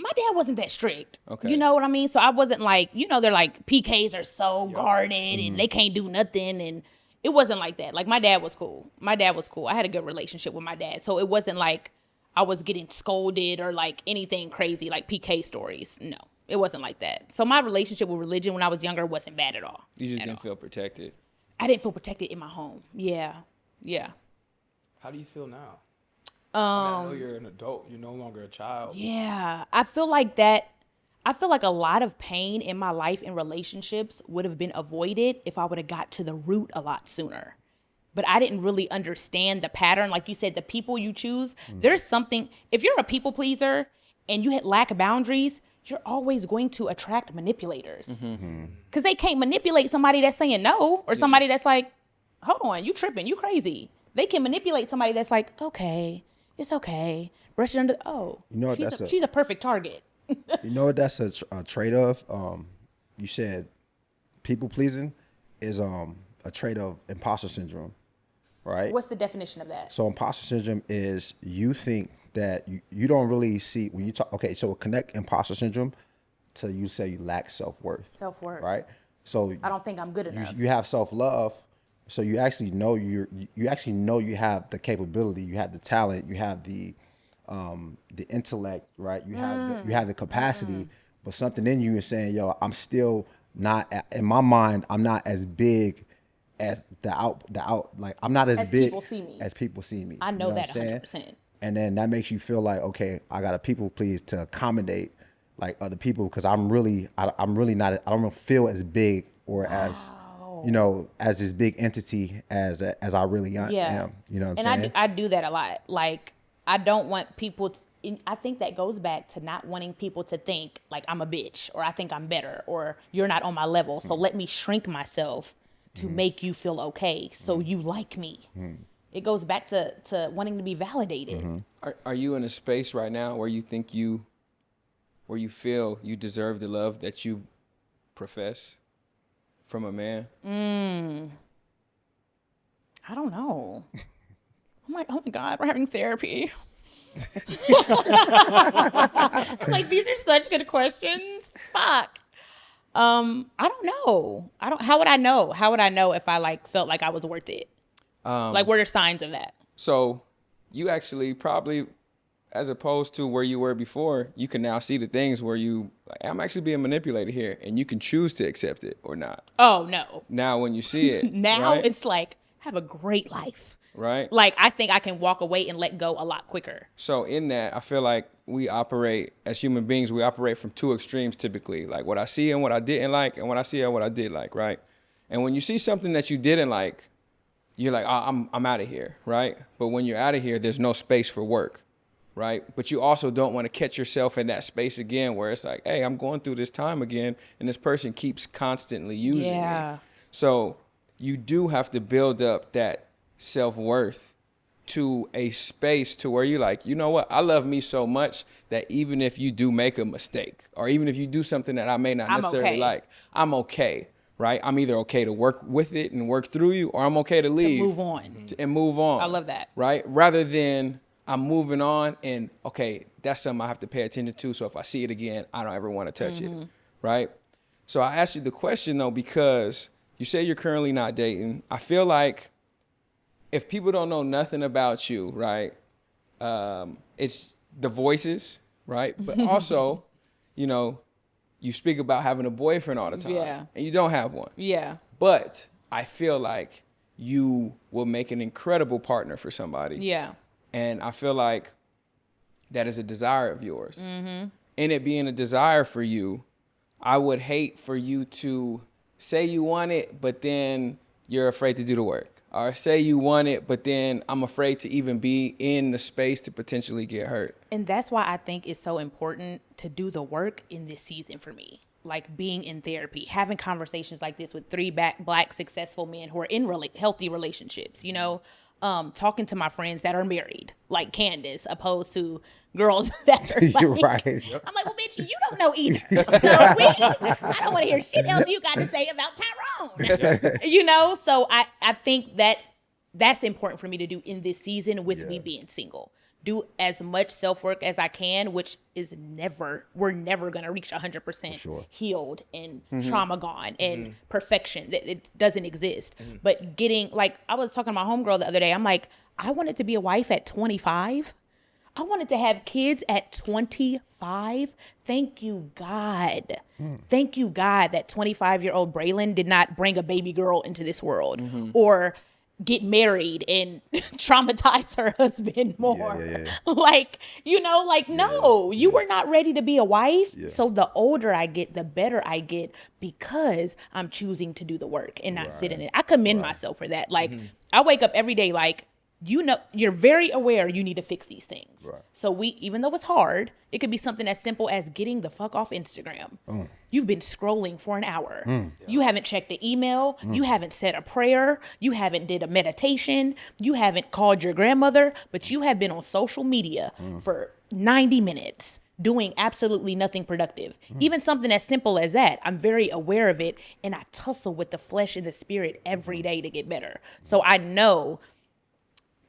My dad wasn't that strict. Okay. You know what I mean? So I wasn't like, they're like, PKs are so guarded and they can't do nothing. And it wasn't like that. Like, my dad was cool. I had a good relationship with my dad. So it wasn't like I was getting scolded or like anything crazy, like PK stories. No, it wasn't like that. So my relationship with religion when I was younger wasn't bad at all. You just didn't feel protected. I didn't feel protected in my home. Yeah. How do you feel now? I know you're an adult. You're no longer a child. Yeah. I feel like a lot of pain in my life in relationships would have been avoided if I would have got to the root a lot sooner. But I didn't really understand the pattern. Like you said, the people you choose, there's something, if you're a people pleaser and you lack boundaries, you're always going to attract manipulators. Because they can't manipulate somebody that's saying no, or somebody that's like, hold on, you tripping, you crazy. They can manipulate somebody that's like, okay, it's okay. Brush it under, she's a perfect target. You know what that's a trait of? You said people pleasing is a trait of imposter syndrome, right? What's the definition of that? So imposter syndrome is you think that you don't really see when you talk. Okay, so connect imposter syndrome to you say you lack self-worth. Self-worth. Right? So I don't think I'm good enough. You have self-love, so you actually know you actually know you have the capability, you have the talent, you have the intellect, right? You have the capacity, but something in you is saying, yo, I'm still not, in my mind, I'm not as big as the out, like I'm not as big as people see me. I know that 100%. And then that makes you feel like, okay, I got to people please to accommodate like other people, because I'm really not, I don't feel as big or as, as this big entity as I really am. You know what I'm saying? I do that a lot. Like, I don't want people I think that goes back to not wanting people to think like I'm a bitch, or I think I'm better, or you're not on my level. So let me shrink myself to make you feel okay, so you like me. It goes back to wanting to be validated. Are you in a space right now where you think where you feel you deserve the love that you profess from a man? I don't know. Oh my God, we're having therapy. Like, these are such good questions. Fuck. I don't know. How would I know? How would I know if I like felt like I was worth it? Like, what are signs of that? So you actually probably, as opposed to where you were before, you can now see the things where I'm actually being manipulated here, and you can choose to accept it or not. Oh, no. Now when you see it. Now right? It's like, have a great life. Right. Like, I think I can walk away and let go a lot quicker. So in that, I feel like we operate, as human beings, we operate from two extremes typically. Like what I see and what I didn't like, and what I see and what I did like, right? And when you see something that you didn't like, you're like, oh, I'm out of here, right? But when you're out of here, there's no space for work, right? But you also don't want to catch yourself in that space again where it's like, hey, I'm going through this time again, and this person keeps constantly using me. So you do have to build up that self-worth to a space to where you're like, you know what? I love me so much that even if you do make a mistake, or even if you do something that I may not necessarily like, I'm okay, right? I'm either okay to work with it and work through you, or I'm okay to leave. To move on. And move on. I love that. Right? Rather than I'm moving on and, okay, that's something I have to pay attention to, so if I see it again, I don't ever want to touch it, right? So I asked you the question, though, because you say you're currently not dating. I feel like if people don't know nothing about you, right, it's the voices, right? But also, you speak about having a boyfriend all the time, and you don't have one. But I feel like you will make an incredible partner for somebody. And I feel like that is a desire of yours. and it being a desire for you, I would hate for you to say you want it, but then you're afraid to do the work. Or say you want it, but then I'm afraid to even be in the space to potentially get hurt. And that's why I think it's so important to do the work in this season for me. Like being in therapy, having conversations like this with 3 black successful men who are in healthy relationships, you know, talking to my friends that are married, like Candace, opposed to girls that are like, You're right. I'm like, well, bitch, you don't know either. So I don't want to hear shit else you got to say about Tyrone. You know, so I think that's important for me to do in this season with me being single. Do as much self-work as I can, which is we're never going to reach 100% healed and trauma gone and perfection. It doesn't exist. But getting, like, I was talking to my homegirl the other day. I'm like, I wanted to be a wife at 25. I wanted to have kids at 25. Thank you, God. Thank you, God, that 25-year-old Braylon did not bring a baby girl into this world or get married and traumatize her husband more. Like, you know, like, no, you were not ready to be a wife. So the older I get, the better I get because I'm choosing to do the work and not sit in it. I commend myself for that. Like, I wake up every day like, you know, you're very aware you need to fix these things. So even though it's hard, it could be something as simple as getting the fuck off Instagram. You've been scrolling for an hour. You haven't checked the email. You haven't said a prayer. You haven't did a meditation. You haven't called your grandmother, but you have been on social media for 90 minutes doing absolutely nothing productive. Even something as simple as that, I'm very aware of it, and I tussle with the flesh and the spirit every day to get better. So I know,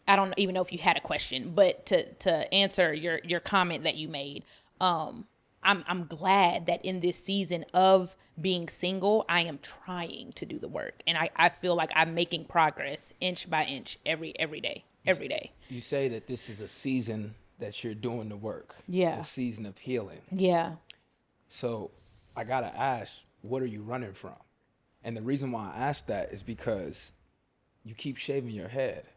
I don't even know if you had a question, but to answer your comment that you made, I'm glad that in this season of being single, I am trying to do the work, and I feel like I'm making progress inch by inch every day. You say that this is a season that you're doing the work. Yeah. A season of healing. Yeah. So I gotta ask, what are you running from? And the reason why I ask that is because you keep shaving your head.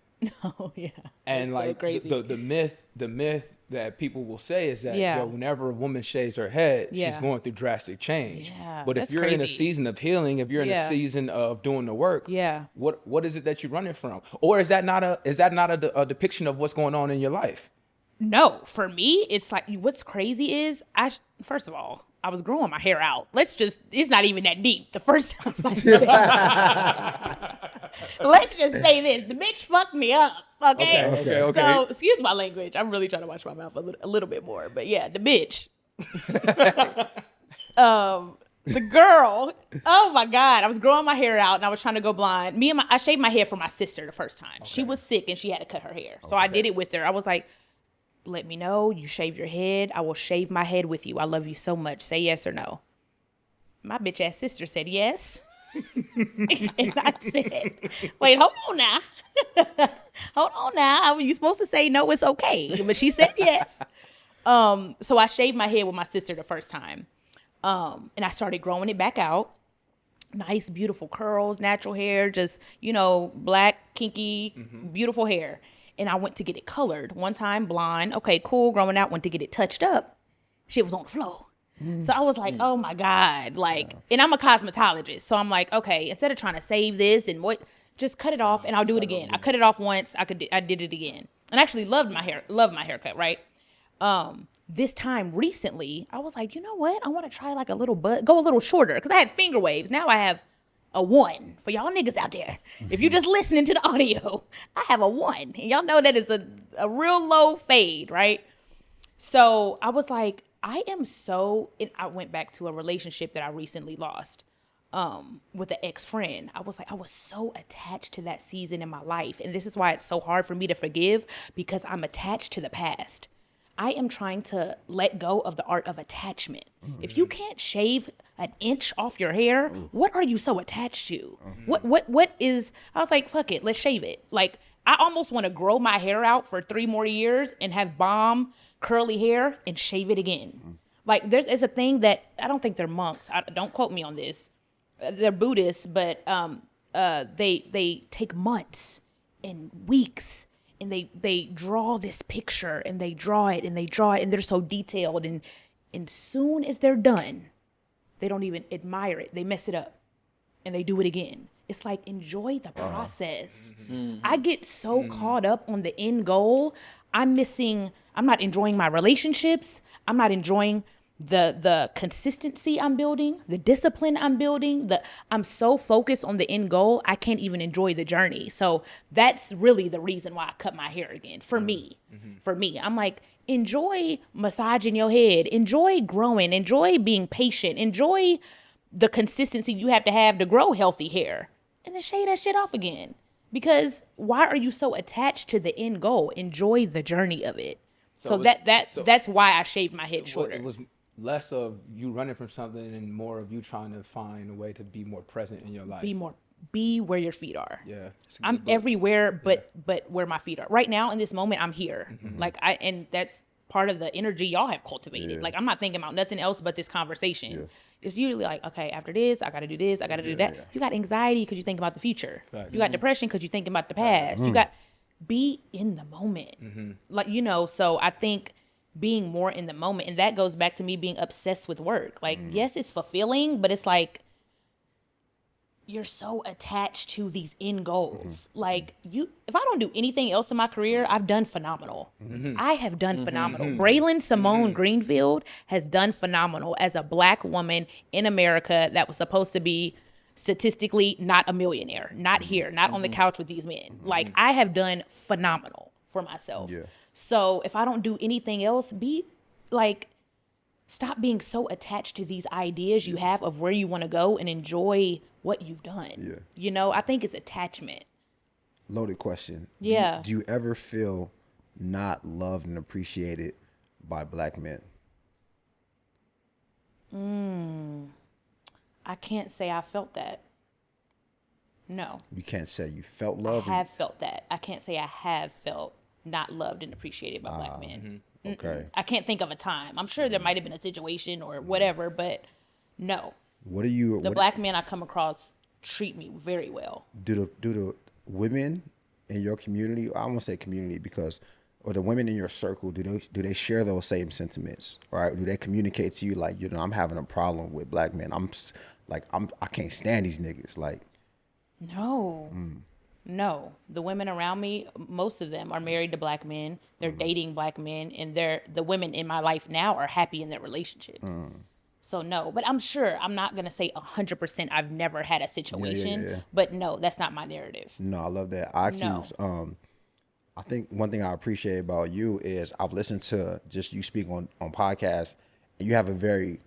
Oh yeah. And like the myth that people will say is that whenever a woman shaves her head, she's going through drastic change. Yeah, but if you're in a season of healing, if you're in a season of doing the work, what is it that you're running from? Or is that not a depiction of what's going on in your life? No, for me, it's like, what's crazy is first of all, I was growing my hair out. It's not even that deep. The first time let's just say this. The bitch fucked me up. Okay. So, excuse my language. I'm really trying to watch my mouth a little bit more. But yeah, the bitch. The girl, oh my God, I was growing my hair out and I was trying to go blind. I shaved my hair for my sister the first time. She was sick and she had to cut her hair. So I did it with her. I was like, let me know. You shave your head. I will shave my head with you. I love you so much. Say yes or no. My bitch ass sister said yes. And I said, wait, hold on now. Hold on now. You supposed to say no, it's okay. But she said yes. So I shaved my head with my sister the first time. And I started growing it back out. Nice, beautiful curls, natural hair, just, black, kinky, beautiful hair. And I went to get it colored. One time, blonde. Okay, cool, growing out. Went to get it touched up. Shit was on the floor. So I was like, oh my God. And I'm a cosmetologist. So I'm like, okay, instead of trying to save this and just cut it off and I'll do it again. I cut it off once. I did it again. And I actually loved my haircut, right? This time recently, I was like, you know what? I want to try like a little go a little shorter because I had finger waves. Now I have a 1 for y'all niggas out there. If you're just listening to the audio, I have a 1. And y'all know that is a real low fade, right? So I was like, I went back to a relationship that I recently lost with an ex-friend. I was like, I was so attached to that season in my life. And this is why it's so hard for me to forgive because I'm attached to the past. I am trying to let go of the art of attachment. Mm-hmm. If you can't shave an inch off your hair, what are you so attached to? Mm-hmm. What is, I was like, fuck it, let's shave it. Like, I almost want to grow my hair out for 3 more years and have bomb curly hair and shave it again. Mm-hmm. Like, it's a thing that, I don't think they're monks. Don't quote me on this. They're Buddhists, but they take months and weeks and they draw this picture and they draw it and they're so detailed and And soon as they're done, they don't even admire it. They mess it up and they do it again. It's like, enjoy the process. I get so caught up on the end goal. I'm not enjoying my relationships. I'm not enjoying the consistency I'm building, the discipline I'm building. I'm so focused on the end goal, I can't even enjoy the journey. So that's really the reason why I cut my hair again. For me, I'm like, enjoy massaging your head, enjoy growing, enjoy being patient, enjoy the consistency you have to grow healthy hair, and then shave that shit off again. Because why are you so attached to the end goal? Enjoy the journey of it. So that's why I shaved my head shorter. It was less of you running from something and more of you trying to find a way to be more present in your life. Be where your feet are. Yeah. I'm everywhere but where my feet are. Right now in this moment, I'm here. And that's part of the energy y'all have cultivated. Like, I'm not thinking about nothing else but this conversation. Yeah. It's usually like, okay, after this, I got to do this, I got to do that. Yeah. You got anxiety because you think about the future. Facts. You got depression because you thinking about the past. You got, be in the moment. Like, so I think being more in the moment, and that goes back to me being obsessed with work. Like, yes, it's fulfilling, but it's like, you're so attached to these end goals. Like, if I don't do anything else in my career, I've done phenomenal. I have done phenomenal. Braylon Simone Greenfield has done phenomenal as a Black woman in America that was supposed to be statistically not a millionaire, not here, not on the couch with these men. Like, I have done phenomenal for myself. Yeah. So if I don't do anything else, stop being so attached to these ideas you have of where you want to go and enjoy what you've done. Yeah. I think it's attachment. Loaded question. Yeah. Do you ever feel not loved and appreciated by Black men? I can't say I felt that. No. You can't say you felt love? I have felt that. I can't say I have felt not loved and appreciated by Black men. Okay. I can't think of a time. I'm sure there might have been a situation or whatever, but no. What do you... The Black men I come across treat me very well. Do the women in your community, I won't say community or the women in your circle, do they share those same sentiments, right? Do they communicate to you like, I'm having a problem with Black men. I can't stand these niggas. Like, no. No, the women around me, most of them are married to Black men. They're dating Black men, and the women in my life now are happy in their relationships. So no, but I'm sure I'm not going to say 100% I've never had a situation, but no, that's not my narrative. No, I love that. I think one thing I appreciate about you is I've listened to just you speak on podcasts, and you have a very,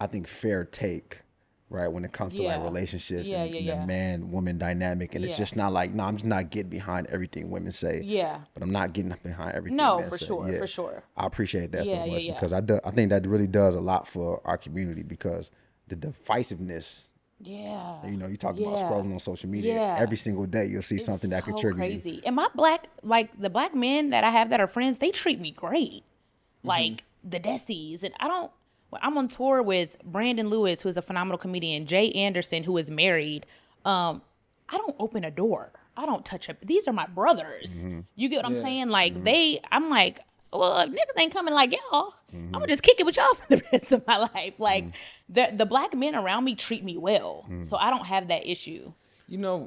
I think, fair take, right, when it comes to like relationships and the man-woman dynamic. And it's just not like, I'm just not getting behind everything women say. Yeah. But I'm not getting behind everything men say. For sure. I appreciate that so much because I think that really does a lot for our community because the divisiveness. Yeah. You talk about scrolling on social media every single day. You'll see something that could trigger crazy. you. And my the Black men that I have that are friends, they treat me great. Like the Desies. And I'm on tour with Brandon Lewis, who is a phenomenal comedian, Jay Anderson, who is married. I don't open a door. I don't touch it. These are my brothers. You get what I'm saying? Like I'm like, well, if niggas ain't coming like y'all, I'm gonna just kick it with y'all for the rest of my life. Like the Black men around me treat me well. So I don't have that issue.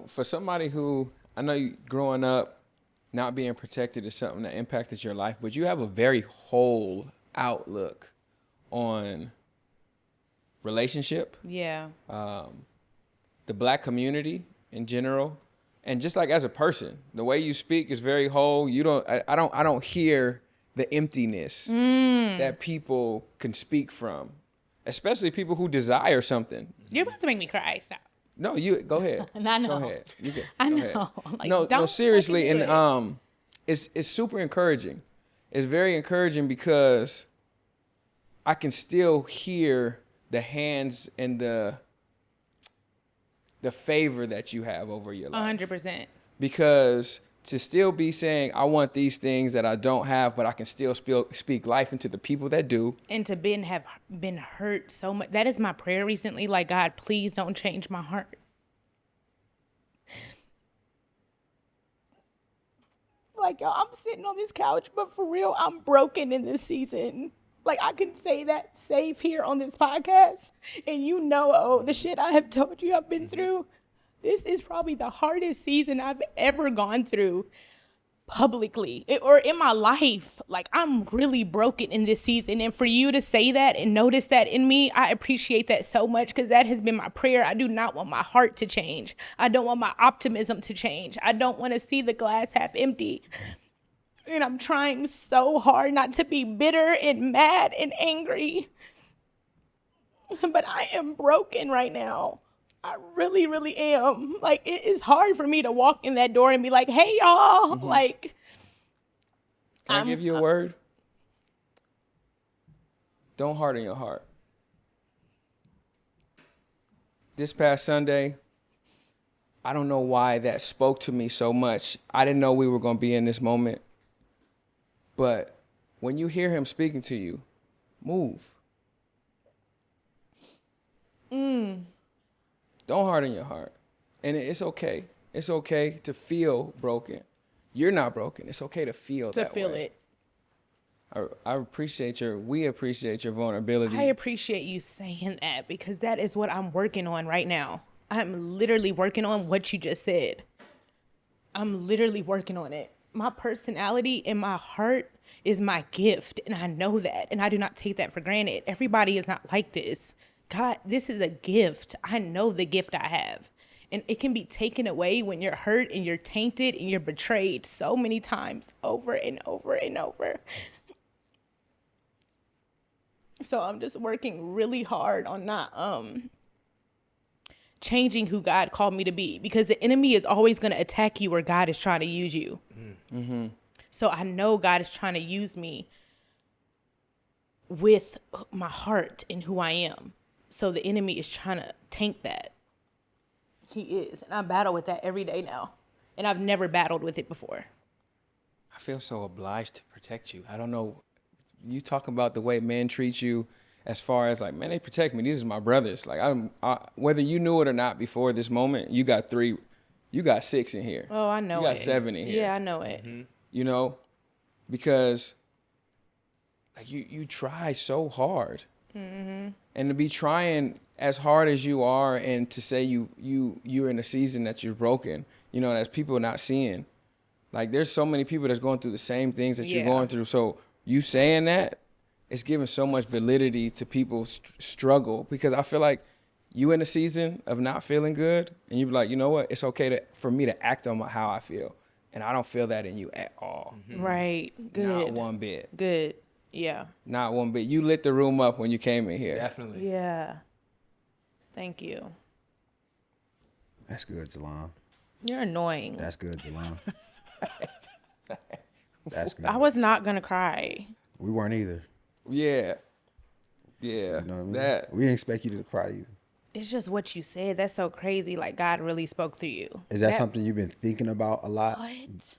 For somebody who, I know you growing up, not being protected is something that impacted your life, but you have a very whole outlook on relationship, the Black community in general, and just like as a person, the way you speak is very whole. I don't hear the emptiness that people can speak from, especially people who desire something. You're about to make me cry. Stop. No, you go ahead. I know. Go ahead. You can. I know. Like, no, seriously, and it's super encouraging. It's very encouraging because I can still hear the hands and the favor that you have over your life. 100%. Because to still be saying, I want these things that I don't have, but I can still speak life into the people that do. And to have been hurt so much. That is my prayer recently. Like, God, please don't change my heart. Like, y'all, I'm sitting on this couch, but for real, I'm broken in this season. Like, I can say that safe here on this podcast. And you know, oh, the shit I have told you I've been through. This is probably the hardest season I've ever gone through publicly or in my life. Like, I'm really broken in this season. And for you to say that and notice that in me, I appreciate that so much, because that has been my prayer. I do not want my heart to change. I don't want my optimism to change. I don't want to see the glass half empty. And I'm trying so hard not to be bitter and mad and angry. But I am broken right now. I really, really am. Like, it is hard for me to walk in that door and be like, hey, y'all. Mm-hmm. Like, Can I give you a word? Don't harden your heart. This past Sunday, I don't know why that spoke to me so much. I didn't know we were going to be in this moment. But when you hear him speaking to you, move. Don't harden your heart. And it's okay. It's okay to feel broken. You're not broken. It's okay to feel that way. To feel it. We appreciate your vulnerability. I appreciate you saying that, because that is what I'm working on right now. I'm literally working on what you just said. I'm literally working on it. My personality and my heart is my gift, and I know that, and I do not take that for granted. Everybody is not like this. God, this is a gift. I know the gift I have. And it can be taken away when you're hurt and you're tainted and you're betrayed so many times, over and over and over. So I'm just working really hard on not changing who God called me to be, because the enemy is always going to attack you where God is trying to use you. Mm-hmm. So I know God is trying to use me with my heart and who I am. So the enemy is trying to tank that. He is. And I battle with that every day now. And I've never battled with it before. I feel so obliged to protect you. I don't know. You talk about the way men treat you, as far as like, man, they protect me. These are my brothers. Like, whether you knew it or not before this moment, you got 6 in here. Oh, I know it. You got 7 in here. Yeah, I know it. Mm-hmm. You know, because like you try so hard. Mm-hmm. And to be trying as hard as you are, and to say you're in a season that you're broken, you know, that's people not seeing. Like, there's so many people that's going through the same things that you're going through. So you saying that, it's giving so much validity to people's struggle, because I feel like you in a season of not feeling good, and you be like, you know what? It's okay for me to act on how I feel. And I don't feel that in you at all. Mm-hmm. Right. Good. Not one bit. Good. Yeah. Not one bit. You lit the room up when you came in here. Definitely. Yeah. Thank you. That's good, Jalon. You're annoying. That's good, Jalon. That's good. I was not going to cry. We weren't either. Yeah. Yeah. You know what I mean? We didn't expect you to cry either. It's just what you said. That's so crazy. Like, God really spoke through you. Is that something you've been thinking about a lot? What?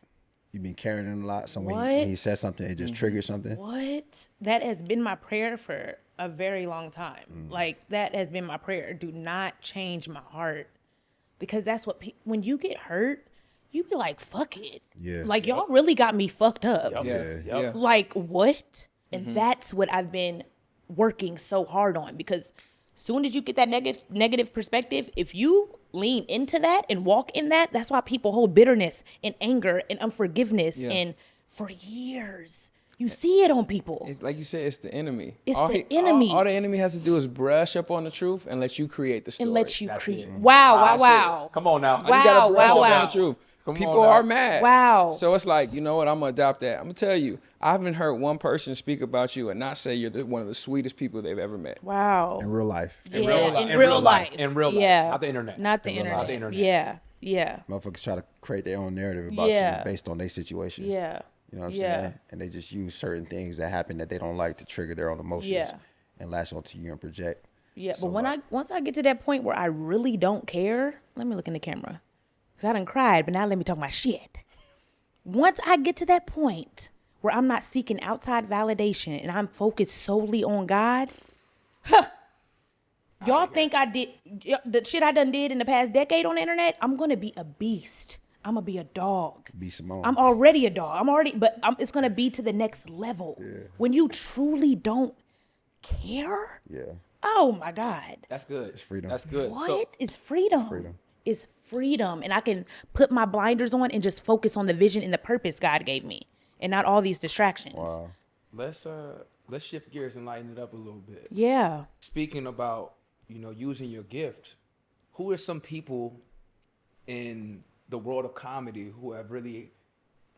You've been carrying it a lot. So when he said something, it just triggered something? What? That has been my prayer for a very long time. Like, that has been my prayer. Do not change my heart. Because that's what, when you get hurt, you be like, fuck it. Yeah. Like, y'all really got me fucked up. Yeah. Like, what? And that's what I've been working so hard on, because soon as you get that negative perspective, if you lean into that and walk in that, that's why people hold bitterness and anger and unforgiveness. And for years, you see it on people. It's like you said, it's the enemy. It's the enemy. All the enemy has to do is brush up on the truth and let you create the story. And let you create. Wow. Come on now. I just got to brush up on the truth. People are mad. Wow. So it's like, you know what? I'm going to adopt that. I'm going to tell you, I haven't heard one person speak about you and not say you're one of the sweetest people they've ever met. Wow. In real life. In real life. Yeah. Not the internet. Not the internet. Yeah. Motherfuckers try to create their own narrative about you based on their situation. Yeah. You know what I'm saying? And they just use certain things that happen that they don't like to trigger their own emotions and lash onto you and project. Yeah, so but once I get to that point where I really don't care, let me look in the camera. Because I done cried, but now let me talk my shit. Once I get to that point where I'm not seeking outside validation and I'm focused solely on God, y'all think I did the shit I done did in the past decade on the internet? I'm going to be a beast. I'm gonna be a dog. B Simone. I'm already a dog. It's gonna be to the next level. Yeah. When you truly don't care. Yeah. Oh my God. That's good. It's freedom. That's good. What is freedom? It's freedom. And I can put my blinders on and just focus on the vision and the purpose God gave me and not all these distractions. Wow. Let's shift gears and lighten it up a little bit. Yeah. Speaking about, using your gift, who are some people in the world of comedy who have really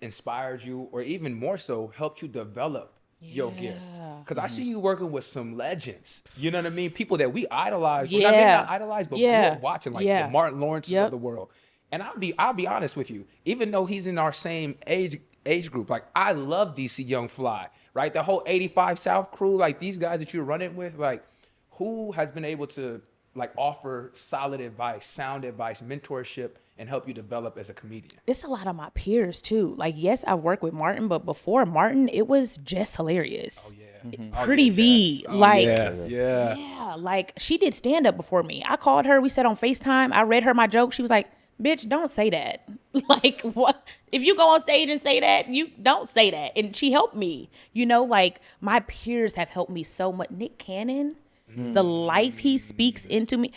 inspired you, or even more so, helped you develop your gift? Because I see you working with some legends. You know what I mean? People that we idolize. Well, not idolize, but grew up watching, like the Martin Lawrences of the world. And I'll be honest with you, even though he's in our same age group, like I love DC Young Fly, right? The whole 85 South crew, like these guys that you're running with, like who has been able to like offer solid advice, sound advice, mentorship, and help you develop as a comedian? It's a lot of my peers too. Like, yes, I worked with Martin, but before Martin, it was just hilarious. Oh yeah. Pretty V. Yeah. Like she did stand up before me. I called her, we sat on FaceTime. I read her my joke. She was like, bitch, don't say that. Like, what? If you go on stage and say that, you don't say that. And she helped me. Like my peers have helped me so much. Nick Cannon, the life he speaks into me.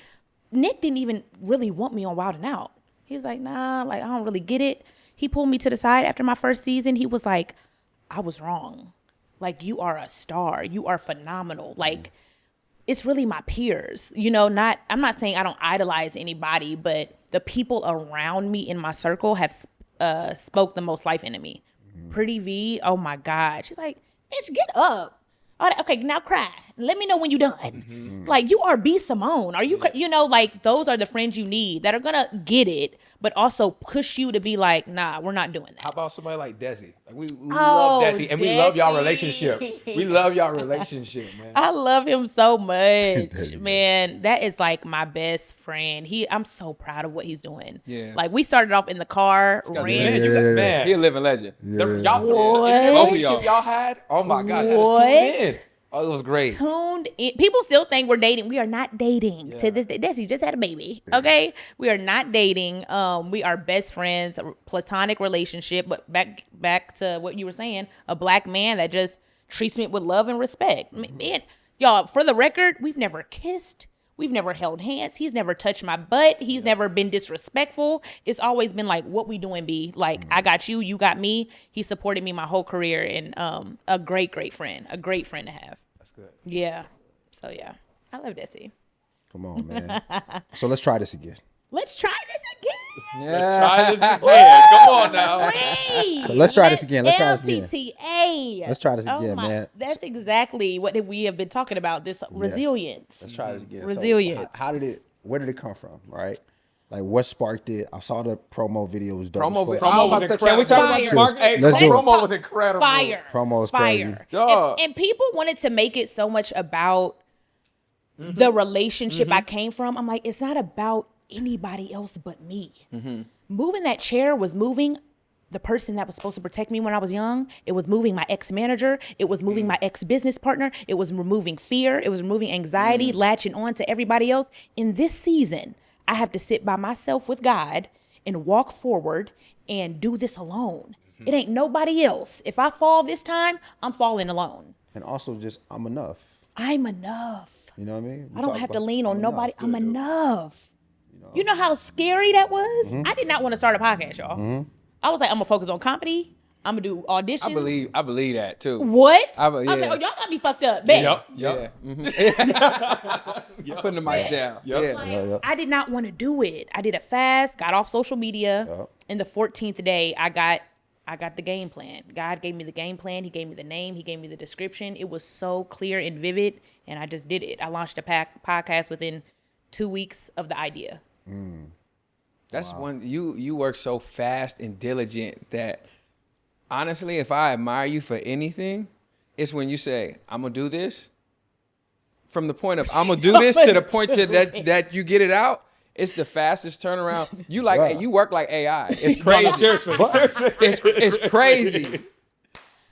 Nick didn't even really want me on Wild 'N Out. He was like, nah, like I don't really get it. He pulled me to the side after my first season. He was like, I was wrong. Like, you are a star. You are phenomenal. Like, it's really my peers. I'm not saying I don't idolize anybody, but the people around me in my circle have spoke the most life into me. Pretty V, oh my God. She's like, bitch, get up. All right, okay, now cry. Let me know when you're done. Like, you are B Simone. Are you, like, those are the friends you need that are going to get it, but also push you to be like, nah, we're not doing that. How about somebody like Desi? Like, we love Desi, and we love y'all relationship. We love y'all relationship, man. I love him so much, man. That is like my best friend. I'm so proud of what he's doing. Yeah. Like, we started off in the car. Man, he a living legend. Both of y'all had? Oh my gosh, I just tuned in. Oh, it was great. Tuned in. People still think we're dating. We are not dating to this day. Desi just had a baby. Okay, we are not dating. We are best friends, a platonic relationship. But back to what you were saying, a black man that just treats me with love and respect. Man, y'all, for the record, we've never kissed. We've never held hands. He's never touched my butt. He's never been disrespectful. It's always been like, what we doing, B? Like, I got you, you got me. He supported me my whole career, and a great friend. A great friend to have. That's good. Yeah. So, yeah. I love Desi. Come on, man. So let's try this again. Let's try this again. Let's try this again. Come on now. So let's try this again. LTTA. Let's try this again, man. That's exactly what we have been talking about, this resilience. Let's try this again. Resilience. So where did it come from, right? Like, what sparked it? I saw the promo video was dope. Promo was incredible. Can we talk about the market? Hey, let's do it. Promo was incredible. Fire. Promo was crazy. And people wanted to make it so much about the relationship I came from. I'm like, it's not about anybody else but me. Moving that chair was moving the person that was supposed to protect me when I was young. It was moving my ex-manager. It was moving my ex-business partner. It was removing fear. It was removing anxiety, latching on to everybody else. In this season, I have to sit by myself with God and walk forward and do this alone. It ain't nobody else. If I fall this time, I'm falling alone. And also just, I'm enough. I'm enough. You know what I mean? I don't have to lean on nobody. I'm enough. You know how scary that was? I did not want to start a podcast, y'all. I was like, I'm going to focus on comedy. I'm going to do auditions. I believe that too. What? I was like, oh, y'all got me fucked up. Bet. Yep. Putting the mics down. Like, I did not want to do it. I did a fast, got off social media. And the 14th day, I got the game plan. God gave me the game plan. He gave me the name. He gave me the description. It was so clear and vivid, and I just did it. I launched a podcast within 2 weeks of the idea. That's one, you work so fast and diligent that honestly, if I admire you for anything, it's when you say, I'm gonna do this. From the point of I'm gonna do this to the point that you get it out, it's the fastest turnaround. You work like AI. It's crazy. Seriously. It's crazy.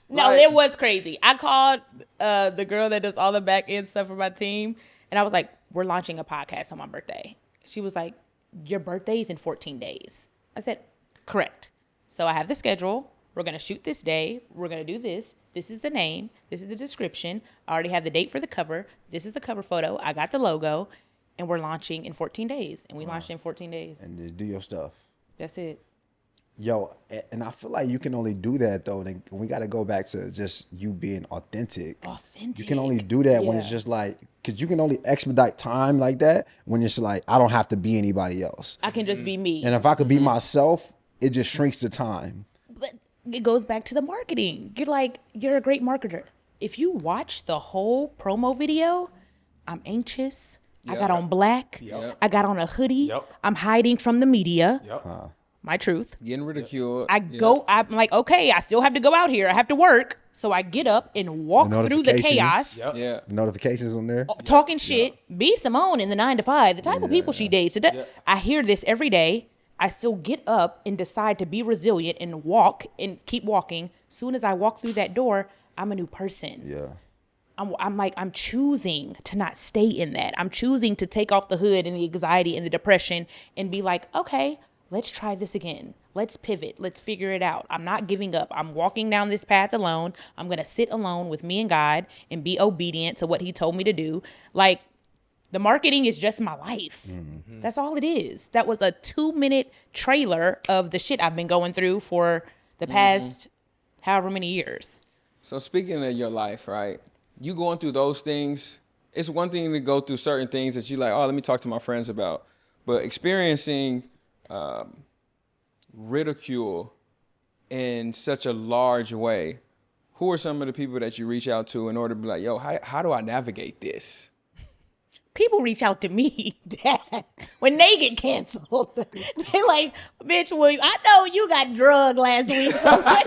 No, it was crazy. I called the girl that does all the back end stuff for my team, and I was like, we're launching a podcast on my birthday. She was like, your birthday's in 14 days. I said, Correct. So I have the schedule. We're going to shoot this day. We're going to do this. This is the name. This is the description. I already have the date for the cover. This is the cover photo. I got the logo. And we're launching in 14 days. And we launched in 14 days. And just do your stuff. That's it. Yo, and I feel like you can only do that, though. And we got to go back to just you being authentic. You can only do that when it's just like, because you can only expedite time like that when it's like, I don't have to be anybody else. I can just be me. And if I could be myself, it just shrinks the time. But it goes back to the marketing. You're a great marketer. If you watch the whole promo video, I'm anxious. I got on black. I got on a hoodie. I'm hiding from the media. My truth. Getting ridiculed. I'm like, okay, I still have to go out here. I have to work. So I get up and walk through the chaos. The notifications on there. Talking shit. B Simone in the 9 to 5, the type of people she dates. I hear this every day. I still get up and decide to be resilient and walk and keep walking. Soon as I walk through that door, I'm a new person. Yeah. I'm choosing to not stay in that. I'm choosing to take off the hood and the anxiety and the depression and be like, okay, let's try this again. Let's pivot. Let's figure it out. I'm not giving up. I'm walking down this path alone. I'm going to sit alone with me and God and be obedient to what he told me to do. Like, the marketing is just my life. Mm-hmm. That's all it is. That was a 2-minute trailer of the shit I've been going through for the past however many years. So speaking of your life, right? You going through those things, it's one thing to go through certain things that you like, oh, let me talk to my friends about. But experiencing ridicule in such a large way, who are some of the people that you reach out to in order to be like, yo, how do I navigate this? People reach out to me, Dad, when they get canceled. They're like, bitch, well, I know you got drugged last week. So I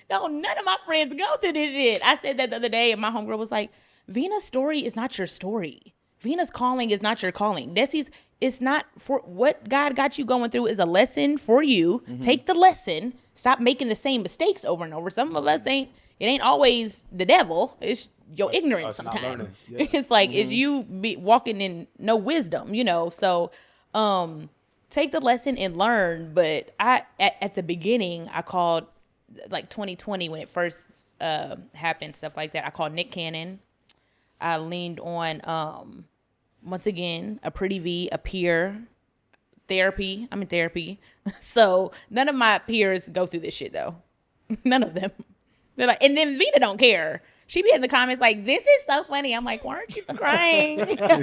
don't, none of my friends go through this shit. I said that the other day, and my homegirl was like, Vena's story is not your story. Vena's calling is not your calling. Desi's, it's not for what God got you going through is a lesson for you. Mm-hmm. Take the lesson. Stop making the same mistakes over and over. Some of us it ain't always the devil. It's your ignorance sometimes. Yeah. It's like, it's you be walking in no wisdom, So take the lesson and learn. But at the beginning, I called, like 2020 when it first happened, stuff like that. I called Nick Cannon. I leaned on, once again, a pretty V, a peer, therapy. I'm in therapy. So none of my peers go through this shit, though. None of them. They're like, and then Vina don't care. She be in the comments like, this is so funny. I'm like, weren't you crying? She's like,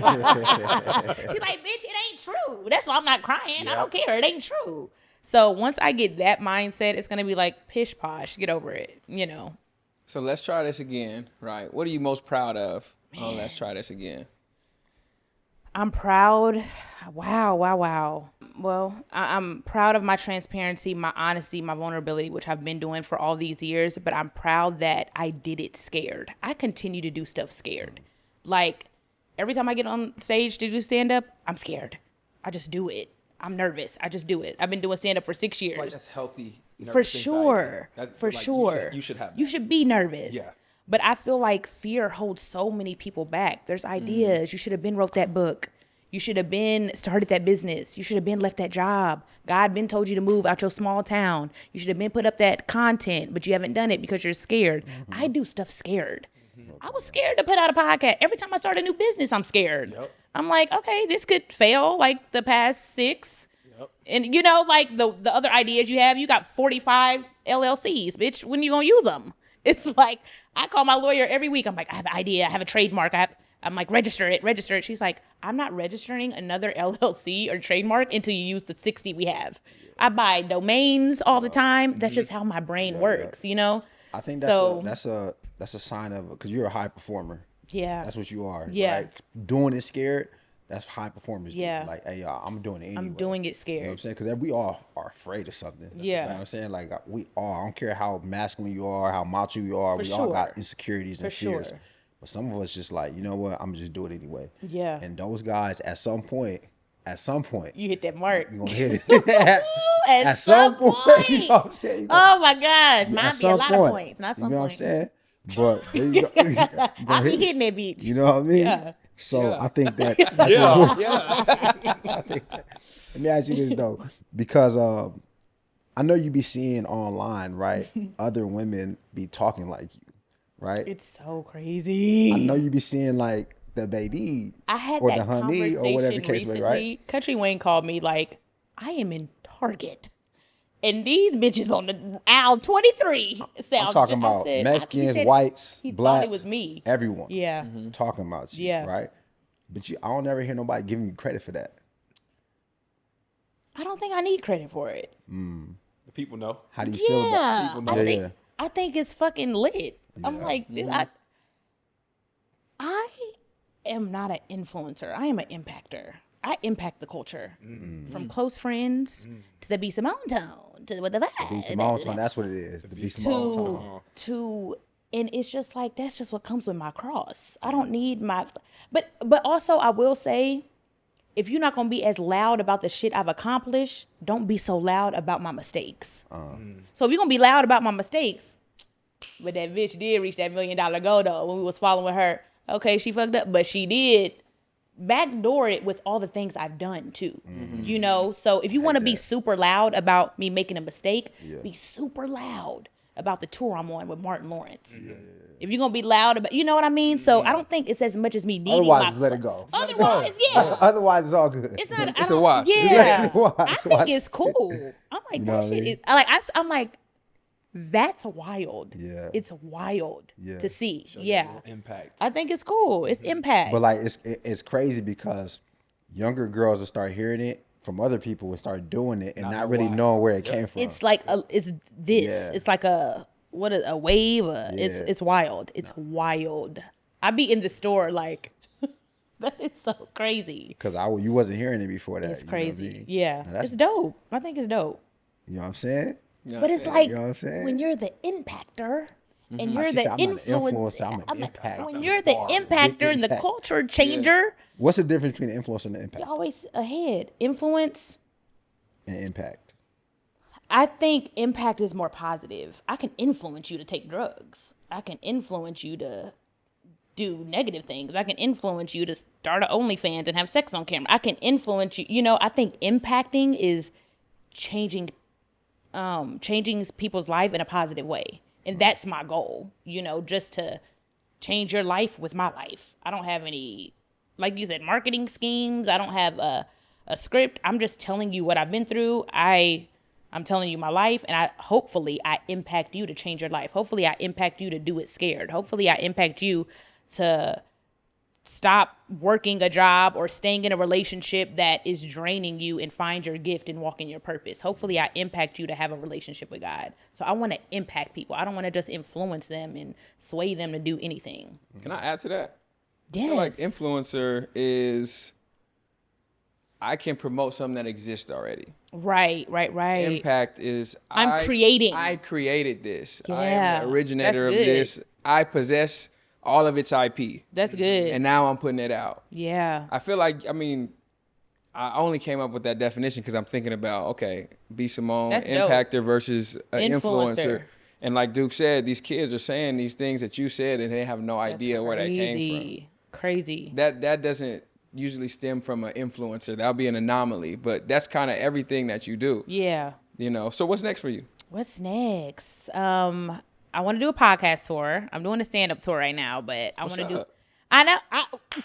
bitch, it ain't true. That's why I'm not crying. Yep. I don't care. It ain't true. So once I get that mindset, it's going to be like, pish posh, get over it, So let's try this again, right? What are you most proud of? Oh, let's try this again. I'm proud. Wow. Well, I'm proud of my transparency, my honesty, my vulnerability, which I've been doing for all these years. But I'm proud that I did it scared. I continue to do stuff scared. Like, every time I get on stage to do stand-up, I'm scared. I just do it. I'm nervous. I just do it. I've been doing stand-up for 6 years. Like, that's healthy. For sure. For like, sure. You should have that. You should be nervous. Yeah. But I feel like fear holds so many people back. There's ideas. You should have been wrote that book. You should have been started that business. You should have been left that job. God been told you to move out your small town. You should have been put up that content, but you haven't done it because you're scared. Mm-hmm. I do stuff scared. Mm-hmm. I was scared to put out a podcast. Every time I start a new business, I'm scared. Yep. I'm like, okay, this could fail like the past 6. Yep. And like the other ideas you have, you got 45 LLCs, bitch. When you gonna use them? It's like, I call my lawyer every week. I'm like, I have an idea. I have a trademark. I'm like, register it. She's like, I'm not registering another LLC or trademark until you use the 60 we have. I buy domains all the time. That's just how my brain works, I think that's a sign of, because you're a high performer. Yeah. That's what you are. Yeah. Right? Doing it scared, that's high performers. Yeah. Do. Like, hey, y'all, I'm doing it anyway. I'm doing it scared. You know what I'm saying? Because we all are afraid of something. You know what I'm saying? Like, we all, I don't care how masculine you are, how macho you are, we all got insecurities and fears. But some of us just like, you know what? I'm just do it anyway. Yeah. And those guys, at some point, you hit that mark. You're going to hit it. at some point. You know what I'm saying? Oh my gosh. Mine be a lot of points. Not some point. You know what I'm saying? But there you go. I'll be hitting that bitch. You know what I mean? Yeah. So I think that's Let me ask you this though, because I know you be seeing online, right? Other women be talking like you, right? It's so crazy. I know you be seeing like the baby I had or that the honey conversation or whatever the case may recently. be, right? Country Wayne called me like, I am in Target. And these bitches on the aisle 23 sound. I'm talking I about said, Mexicans, he said whites, he black. thought it was me. Everyone. Yeah. Talking about you, Yeah. right? But I don't ever hear nobody giving you credit for that. I don't think I need credit for it. The people know. How do you feel about people know. I think it's fucking lit. I'm like, dude, I am not an influencer. I am an impactor. I impact the culture from close friends to the B Simone tone to what the B Simone tone, that's what it is. The B Simone tone. And it's just like that's just what comes with my cross. I don't need my but also I will say, if you're not gonna be as loud about the shit I've accomplished, don't be so loud about my mistakes. So if you're gonna be loud about my mistakes, but that bitch did reach that $1 million goal though when we was following her. Okay, she fucked up, but she did backdoor it with all the things I've done too. You know, so if you want to be super loud about me making a mistake, be super loud about the tour I'm on with Martin Lawrence. If you're gonna be loud about, you know what I mean? So I don't think it's as much as me needing Otherwise, let it go. Otherwise, yeah. Otherwise, it's all good. It's not. It's a wash. Yeah, It's a wash. I think it's cool. I'm like know that what I shit. mean? I'm like, that's wild. Yeah. It's wild to see. Show your Yeah, little impact. I think it's cool. It's impact. But like, it's crazy because younger girls will start hearing it from other people and start doing it and not really knowing where it came from. it's like it's this. Yeah. It's like a wave. It's wild. It's wild. I be in the store like that is so crazy. Because you wasn't hearing it before that. It's you know what I crazy. mean? Yeah, Now, that's- it's dope. I think it's dope. You know what I'm saying? But it's like You know what I'm saying? when you're the impactor and you're She the said, I'm not an influencer. influencer, I'm an impactor. When you're the impactor and the impact. culture changer, What's the difference between influence and impact? you're always ahead. Influence, And impact. I think impact is more positive. I can influence you to take drugs. I can influence you to do negative things. I can influence you to start an OnlyFans and have sex on camera. I can influence you. You know, I think impacting is changing people's life in a positive way. And that's my goal, you know, just to change your life with my life. I don't have any, like you said, marketing schemes. I don't have a script. I'm just telling you what I've been through. I'm telling you my life, and hopefully I impact you to change your life. Hopefully I impact you to do it scared. Hopefully I impact you to stop working a job or staying in a relationship that is draining you and find your gift and walk in your purpose. Hopefully I impact you to have a relationship with God. So I want to impact people. I don't want to just influence them and sway them to do anything. Can I add to that? Yes. I feel like influencer is, I can promote something that exists already. Right. Impact is I'm creating. I created this. I Yeah, am the originator of that's good. this. I possess all of its IP. That's good. And now I'm putting it out. Yeah. I feel like, I only came up with that definition because I'm thinking about, okay, B Simone, That's dope. impactor versus an influencer. Influencer. And like Duke said, these kids are saying these things that you said and they have no idea where that came from. Crazy. That doesn't usually stem from an influencer. That'll be an anomaly, but that's kind of everything that you do. Yeah. You know, so what's next for you? What's next? I want to do a podcast tour. I'm doing a stand-up tour right now, but I want to do. up? I know.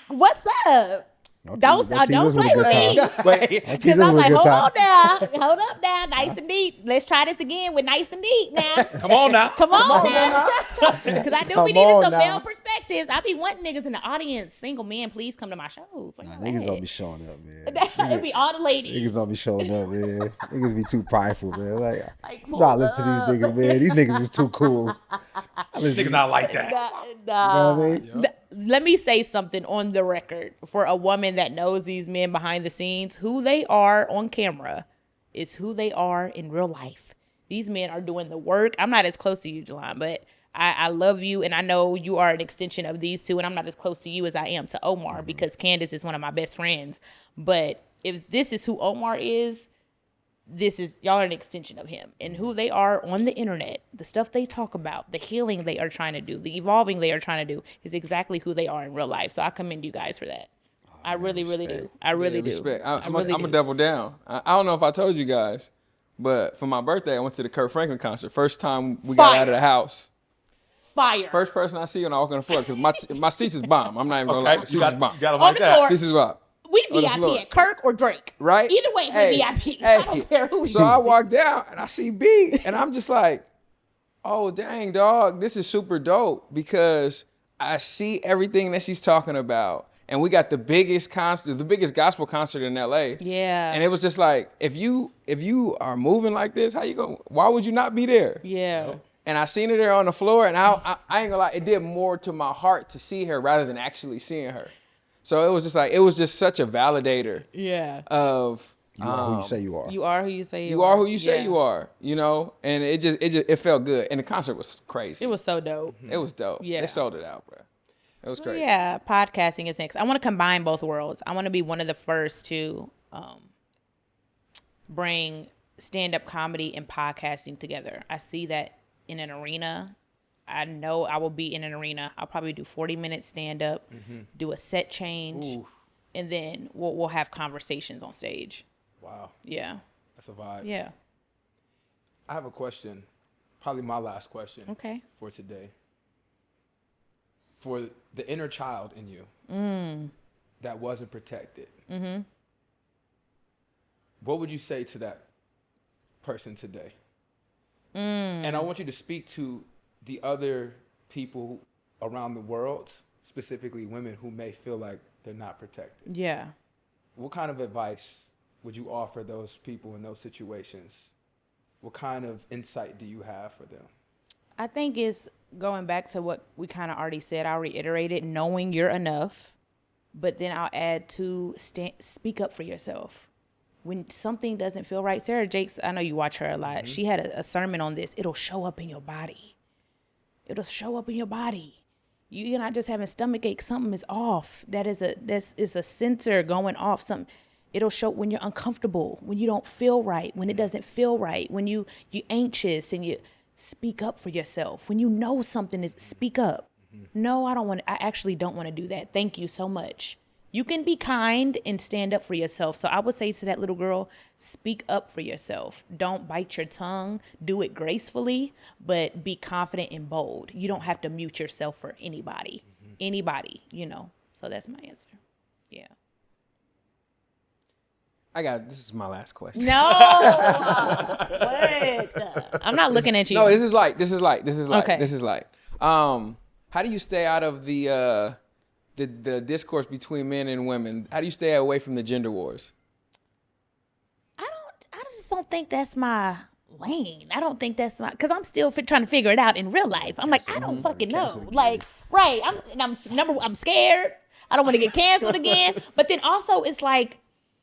What's up? Don't play with me. Because I'm like, hold on now. Hold up now. Nice and neat. Let's try this again with nice and neat now. Come on now. Come on now. Because I knew Come we needed on some now. male perspectives. I be wanting niggas in the audience, single men, please come to my shows. Like, Niggas don't be showing up, man. It'd be all the ladies. Niggas don't be showing up, man. Niggas be too prideful, man. Like pull try to listen to these niggas, man. These niggas is too cool. Niggas not like that. Nah. You know what I mean? Let me say something on the record for a woman that knows these men behind the scenes. Who they are on camera is who they are in real life. These men are doing the work. I'm not as close to you, Jelon, but I love you, and I know you are an extension of these two, and I'm not as close to you as I am to Omar because Candace is one of my best friends. But if this is who Omar is, y'all are an extension of him, and who they are on the internet, the stuff they talk about, the healing they are trying to do, the evolving they are trying to do is exactly who they are in real life. So I commend you guys for that. Oh, I really do. I really do. Respect. I'm really gonna do. double down. I don't know if I told you guys, but for my birthday, I went to the Kirk Franklin concert. First time we got out of the house. Fire. First person I see when I walk on the floor, because my seats is bomb. I'm not even gonna lie. The seats is bomb. You got them On like the that. floor. Seats is bomb. We On the VIP floor. at Kirk or Drake. Right? Either way, Hey, we VIP. hey. I don't care who we So I walk down and I see B, and I'm just like, oh, dang, dog, this is super dope, because I see everything that she's talking about. And we got the biggest concert, the biggest gospel concert in LA. Yeah. And it was just like, if you are moving like this, why would you not be there? Yeah. And I seen her there on the floor, and I ain't gonna lie, it did more to my heart to see her rather than actually seeing her. So it was just such a validator. Yeah. Of You are who you say you are. You are who you say you are. you are who you say you are, you know? And it felt good. And the concert was crazy. It was so dope. It was dope. Yeah. They sold it out, bro. It was crazy. Yeah, podcasting is next. I want to combine both worlds. I want to be one of the first to bring stand-up comedy and podcasting together. I see that in an arena. I know I will be in an arena. I'll probably do 40-minute stand-up, do a set change, and then we'll have conversations on stage. Wow. Yeah. That's a vibe. Yeah. I have a question, probably my last question for today. For the inner child in you that wasn't protected, what would you say to that person today? And I want you to speak to the other people around the world, specifically women who may feel like they're not protected. Yeah. What kind of advice would you offer those people in those situations? What kind of insight do you have for them? I think it's going back to what we kind of already said. I'll reiterate it, knowing you're enough, but then I'll add to speak up for yourself. When something doesn't feel right, Sarah Jakes, I know you watch her a lot. She had a sermon on this. It'll show up in your body. It'll show up in your body. You're not just having stomach ache. Something is off. That is a sensor going off. It'll show when you're uncomfortable, when you don't feel right, when it doesn't feel right, when you're anxious, and you speak up for yourself. When you know something is, speak up. No, I actually don't want to do that. Thank you so much. You can be kind and stand up for yourself. So I would say to that little girl, speak up for yourself. Don't bite your tongue. Do it gracefully, but be confident and bold. You don't have to mute yourself for anybody. Anybody, you know. So that's my answer. Yeah. This is my last question. No. What? I'm not looking at you. No, this is like, Okay. How do you stay out of the discourse between men and women? How do you stay away from the gender wars? I just don't think that's my lane. I don't think that's because I'm still trying to figure it out in real life. I'm like, I don't fucking know. Like, right. I'm scared. I don't want to get canceled again. But then also it's like,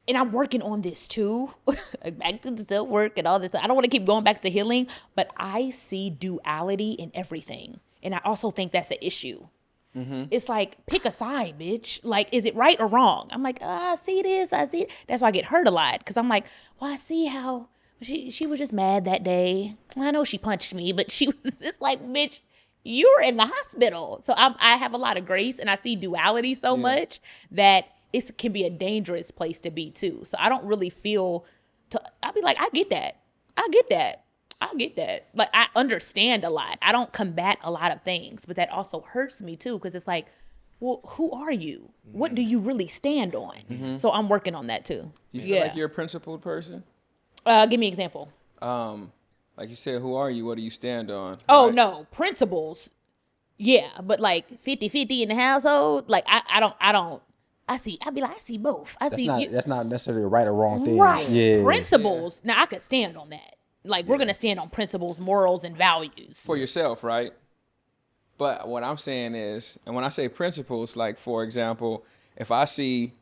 and I'm working on this too. Back to the self-work and all this. I don't want to keep going back to healing, but I see duality in everything. And I also think that's an issue. It's like, pick a side, bitch. Like, is it right or wrong? I'm like, I see this, I see it. That's why I get hurt a lot. Because I'm like, well, I see how she was just mad that day. I know she punched me, but she was just like, bitch, you're in the hospital. So I have a lot of grace, and I see duality so much that it can be a dangerous place to be too. So I don't really feel I'll be like, I get that. Like, I understand a lot. I don't combat a lot of things, but that also hurts me too. Cause it's like, well, who are you? What do you really stand on? So I'm working on that too. Do you feel like you're a principled person? Give me an example. Like you said, who are you? What do you stand on? Oh, right? no, principles. Yeah. But like 50-50 in the household, like I see both. That's not necessarily a right or wrong thing. Right. Yeah. Principles. Now I could stand on that. Like, we're going to stand on principles, morals, and values. For yourself, right? But what I'm saying is, and when I say principles, like, for example, if I see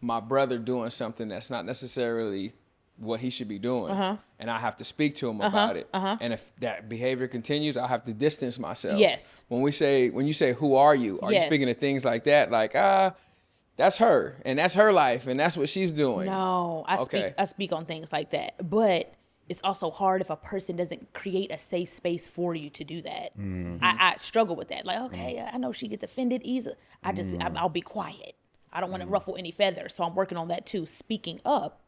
my brother doing something that's not necessarily what he should be doing, and I have to speak to him about it, and if that behavior continues, I have to distance myself. Yes. When you say, who are you? Are you speaking of things like that? Like, that's her, and that's her life, and that's what she's doing. No, I speak on things like that. But it's also hard if a person doesn't create a safe space for you to do that. I struggle with that. Like, okay, I know she gets offended easily. I'll be quiet. I don't want to ruffle any feathers. So I'm working on that too. Speaking up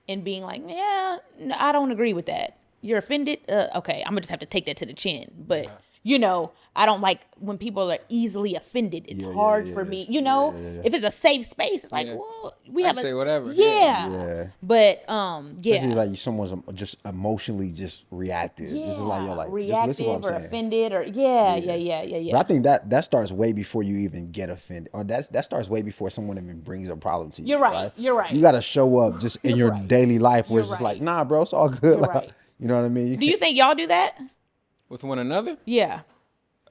and being like, yeah, no, I don't agree with that. You're offended? Okay, I'm gonna just have to take that to the chin. But you know, I don't like when people are easily offended. It's hard for me. You know, if it's a safe space, it's like, well, we have to say whatever. Yeah. But Especially like someone's just emotionally just reactive. Yeah. This is like you're like reactive just listen to what I'm or saying. offended or yeah. But I think that starts way before you even get offended, or that starts way before someone even brings a problem to you. You're right. You're right. You got to show up just in your daily life where it's just like, nah, bro, it's all good. You're Like, right. You know what I mean? Do you think y'all do that? With one another? Yeah.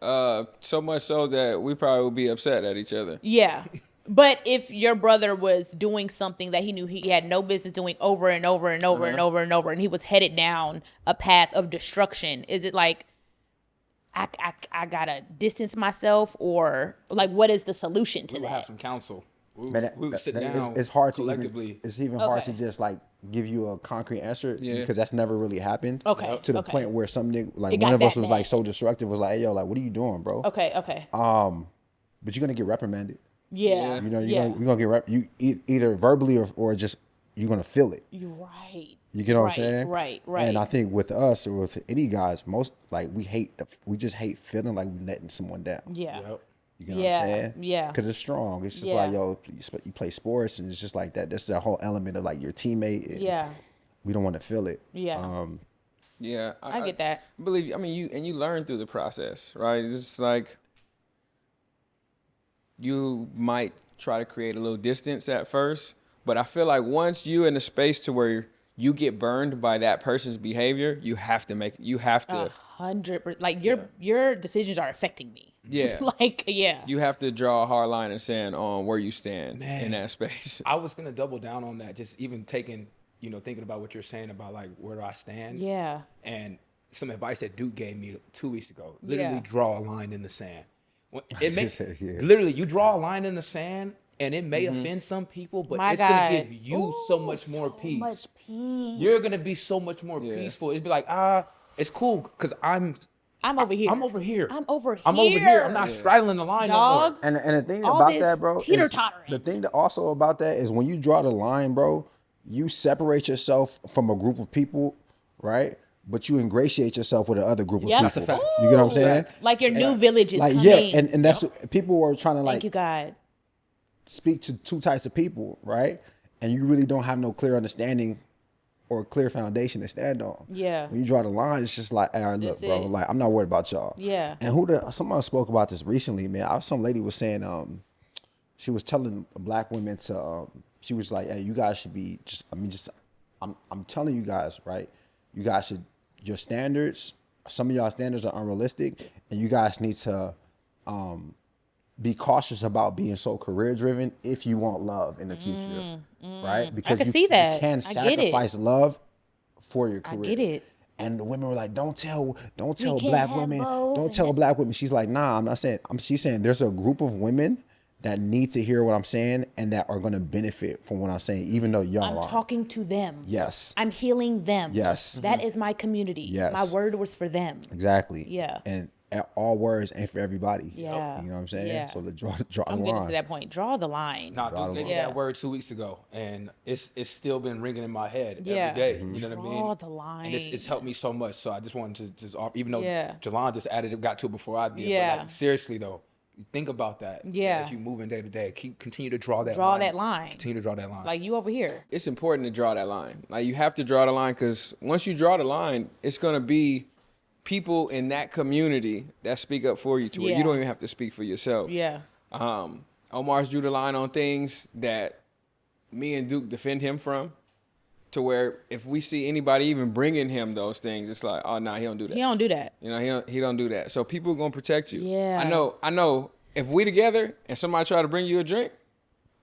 So much so that we probably would be upset at each other. Yeah. But if your brother was doing something that he knew he had no business doing over and over and over and over and over, and he was headed down a path of destruction, is it like, I gotta distance myself, or like, what is the solution to We would that? have some counsel. We Man, would sit down. It's hard collectively. it's even hard to Okay. just like give you a concrete answer Yeah. because that's never really happened. Okay, To the okay. point where some nigga, like It got one of us that was like bad. so destructive, was like, hey, yo, like, what are you doing, bro? Okay. But you're gonna get reprimanded. Yeah. You know, you're gonna get either verbally or just you're gonna feel it. You're right. You get what I'm saying? Right. And I think with us or with any guys, most like we just hate feeling like we letting someone down. Yeah. Yep. You get what I'm saying? Yeah. Because it's strong. It's just Yeah. like, yo, you play sports and it's just like that. That's the whole element of like your teammate. And Yeah. we don't want to feel it. Yeah. Yeah, I get that. believe you. I mean, you learn through the process, right? It's just like you might try to create a little distance at first, but I feel like once you in a space to where you get burned by that person's behavior, you have to 100%. Like your decisions are affecting me. Yeah. Like, yeah. you have to draw a hard line in the sand on where you stand in that space. I was gonna double down on that. Just even thinking about what you're saying about like where do I stand? Yeah. And some advice that Duke gave me 2 weeks ago. Literally Yeah. draw a line in the sand. It may, Yeah. literally, you draw a line in the sand, and it may offend some people, but My it's God. gonna give you so much more peace. Much peace. You're gonna be so much more peaceful. It'd be like, it's cool because I'm over here. I'm over here. I'm over I'm over here. I'm here. not straddling the line Dog. no more. And the thing All about this that, bro, is teeter-tottering. the thing that also about that is when you draw the line, bro, you separate yourself from a group of people, right? But you ingratiate yourself with another group of Yep. people. That's a fact. You get what I'm That's a saying? fact. Like your new village is Like coming. and that's people were trying to Thank like you, God. speak to two types of people, right? And you really don't have no clear understanding or clear foundation to stand on. Yeah. When you draw the line, it's just like, all right, look, That's bro, it. like I'm not worried about y'all. Yeah. And someone spoke about this recently, man. Some lady was saying, she was telling black women to, she was like, hey, you guys should be I'm telling you guys, right? You guys should, your standards, some of y'all standards are unrealistic, and you guys need to be cautious about being so career driven if you want love in the future, right? Because can see that. you can I get it. sacrifice love for your I career. get it. And the women were like, don't tell can't black have women, both don't and tell black women. She's like, nah, I'm not saying. She's saying there's a group of women that need to hear what I'm saying and that are going to benefit from what I'm saying, even though y'all I'm aren't. talking to them. Yes, I'm healing them. Yes. That is my community. Yes. My word was for them. exactly. Yeah. And all words ain't for everybody. Yeah. You know what I'm saying? Yeah. So draw I'm the getting line. to that point. Draw the line. Nah, dude gave me Yeah. that word 2 weeks ago, and it's still been ringing in my head Yeah. every day. You know what I mean? Draw the line. And it's helped me so much. So I just wanted to just offer, even though Yeah. Jalon just got to it before I did. Yeah. But like, seriously though, think about that. Yeah. As you move in day to day, continue to draw that Draw line. that line. Continue to draw that line. Like you over here. It's important to draw that line. Like you have to draw the line because once you draw the line, it's gonna be people in that community that speak up for you to where Yeah. you don't even have to speak for yourself. Yeah. Omar's drew the line on things that me and Duke defend him from, to where if we see anybody even bringing him those things, it's like, oh no, he don't do that. He don't do that. You know, he don't do that. So people are gonna protect you. Yeah. I know. If we together and somebody try to bring you a drink,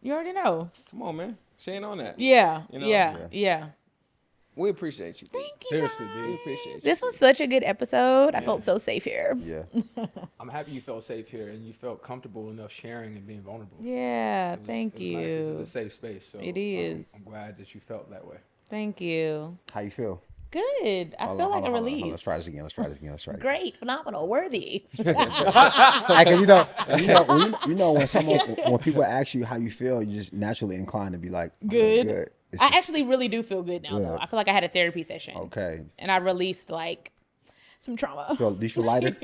You already know. come on, man, she ain't on that. Yeah. You know? Yeah. We appreciate you. Thank you. Seriously, guys. We dude. appreciate you. This was such a good episode. I felt so safe here. Yeah. I'm happy you felt safe here and you felt comfortable enough sharing and being vulnerable. Yeah. Thank It was you. nice. This is a safe space. So It is. I'm glad that you felt that way. Thank you. How you feel? Good. I feel like a release. Let's try this again. Great, phenomenal, worthy. Like, you know when people ask you how you feel, you just naturally inclined to be like, good. It's I just actually really do feel good now, though. I feel like I had a therapy session. Okay. And I released like some trauma. do you feel lighter?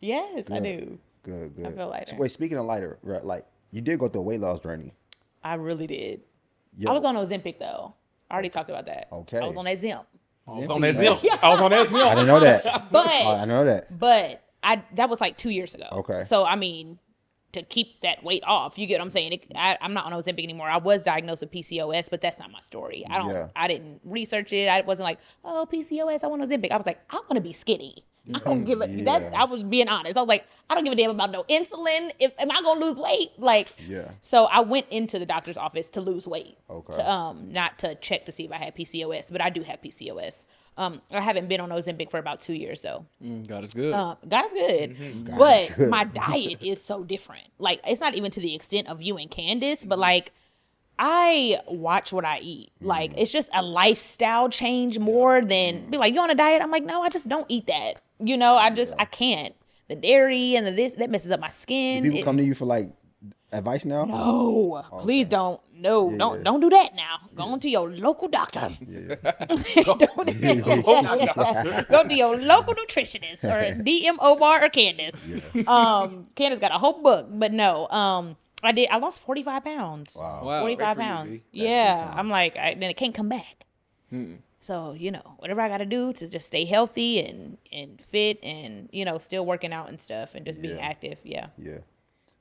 Yes, I do. Good. I feel lighter. So wait, speaking of lighter, right, like you did go through a weight loss journey. I really did. Yo. I was on Ozempic though. I already talked about that. Okay. I was on that Zimp. I was on that Zimp. I didn't know that. But I know that. But that was like 2 years ago. Okay. So I mean, to keep that weight off, you get what I'm saying? I'm not on Ozempic anymore. I was diagnosed with PCOS, but that's not my story. I didn't research it. I wasn't like, oh, PCOS, I want Ozempic. I was like, I want to be skinny. I don't give a that. I was being honest. I was like, I don't give a damn about no insulin. Am I gonna lose weight? Like, So I went into the doctor's office to lose weight. Okay. To not to check to see if I had PCOS, but I do have PCOS. I haven't been on Ozempic for about 2 years though. God is good. God is good. But my diet is so different. Like, it's not even to the extent of you and Candace, but like, I watch what I eat. Like, it's just a lifestyle change more than be like, you on a diet? I'm like, no, I just don't eat that. You know, I can't. The dairy and the this, that messes up my skin. Do people come to you for like advice now? No, please don't. No, don't do that now. Go on to your local doctor. Go to your local nutritionist or DM Omar or Candace. Candace got a whole book, but no. I lost 45 pounds. Wow. 45 pounds. Yeah. I'm like, then it can't come back. So, you know, whatever I got to do to just stay healthy and fit and, you know, still working out and stuff and just being active. Yeah. Yeah.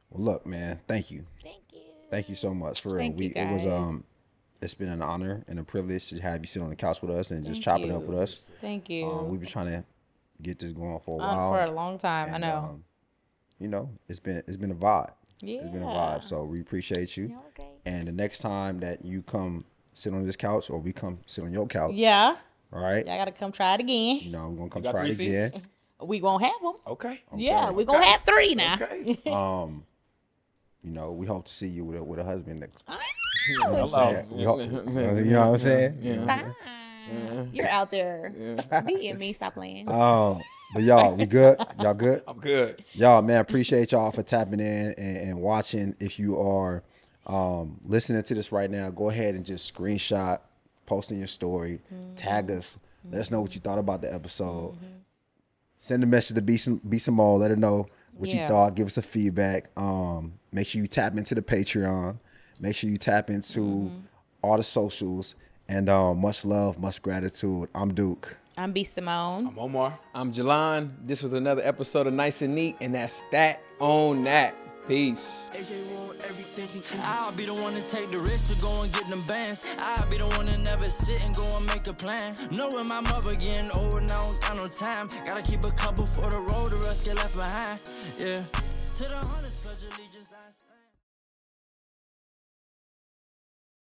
Well, look, man, thank you. Thank you so much for real. It's been an honor and a privilege to have you sit on the couch with us and just chop it up with us. Thank you. We've been trying to get this going for a while. For a long time, and, I know. You know, it's been a vibe. Yeah. It's been a vibe. So we appreciate you. And the next time that you come sit on this couch or we come sit on your couch. Yeah. All right. I got to come try it again. You know, we're going to come try it again. We going to have them. Okay. Yeah, we're going to have 3 now. Okay. You know, we hope to see you with a husband next. You know what I'm saying? You know what I'm saying? Stop. You're out there. DM me. Stop playing. But y'all, we good? Y'all good? I'm good. Y'all, man, appreciate y'all for tapping in and watching. If you are listening to this right now, go ahead and just screenshot, post in your story, tag us, let us know what you thought about the episode. Send a message to B Simone, let her know what you thought, give us a feedback. Make sure you tap into the Patreon. Make sure you tap into all the socials. And much love, much gratitude. I'm Duke. I'm B Simone. I'm Omar. I'm Jalan. This was another episode of Nice and Neat, and that's that on that. Peace. I'll be the one to take the risk to go and get them bands. I'll be the one to never sit and go and make a plan. Knowing my mother getting old and I don't got no time. Gotta keep a couple for the road, the rest get left behind. Yeah. To the hundreds, pledge allegiance, I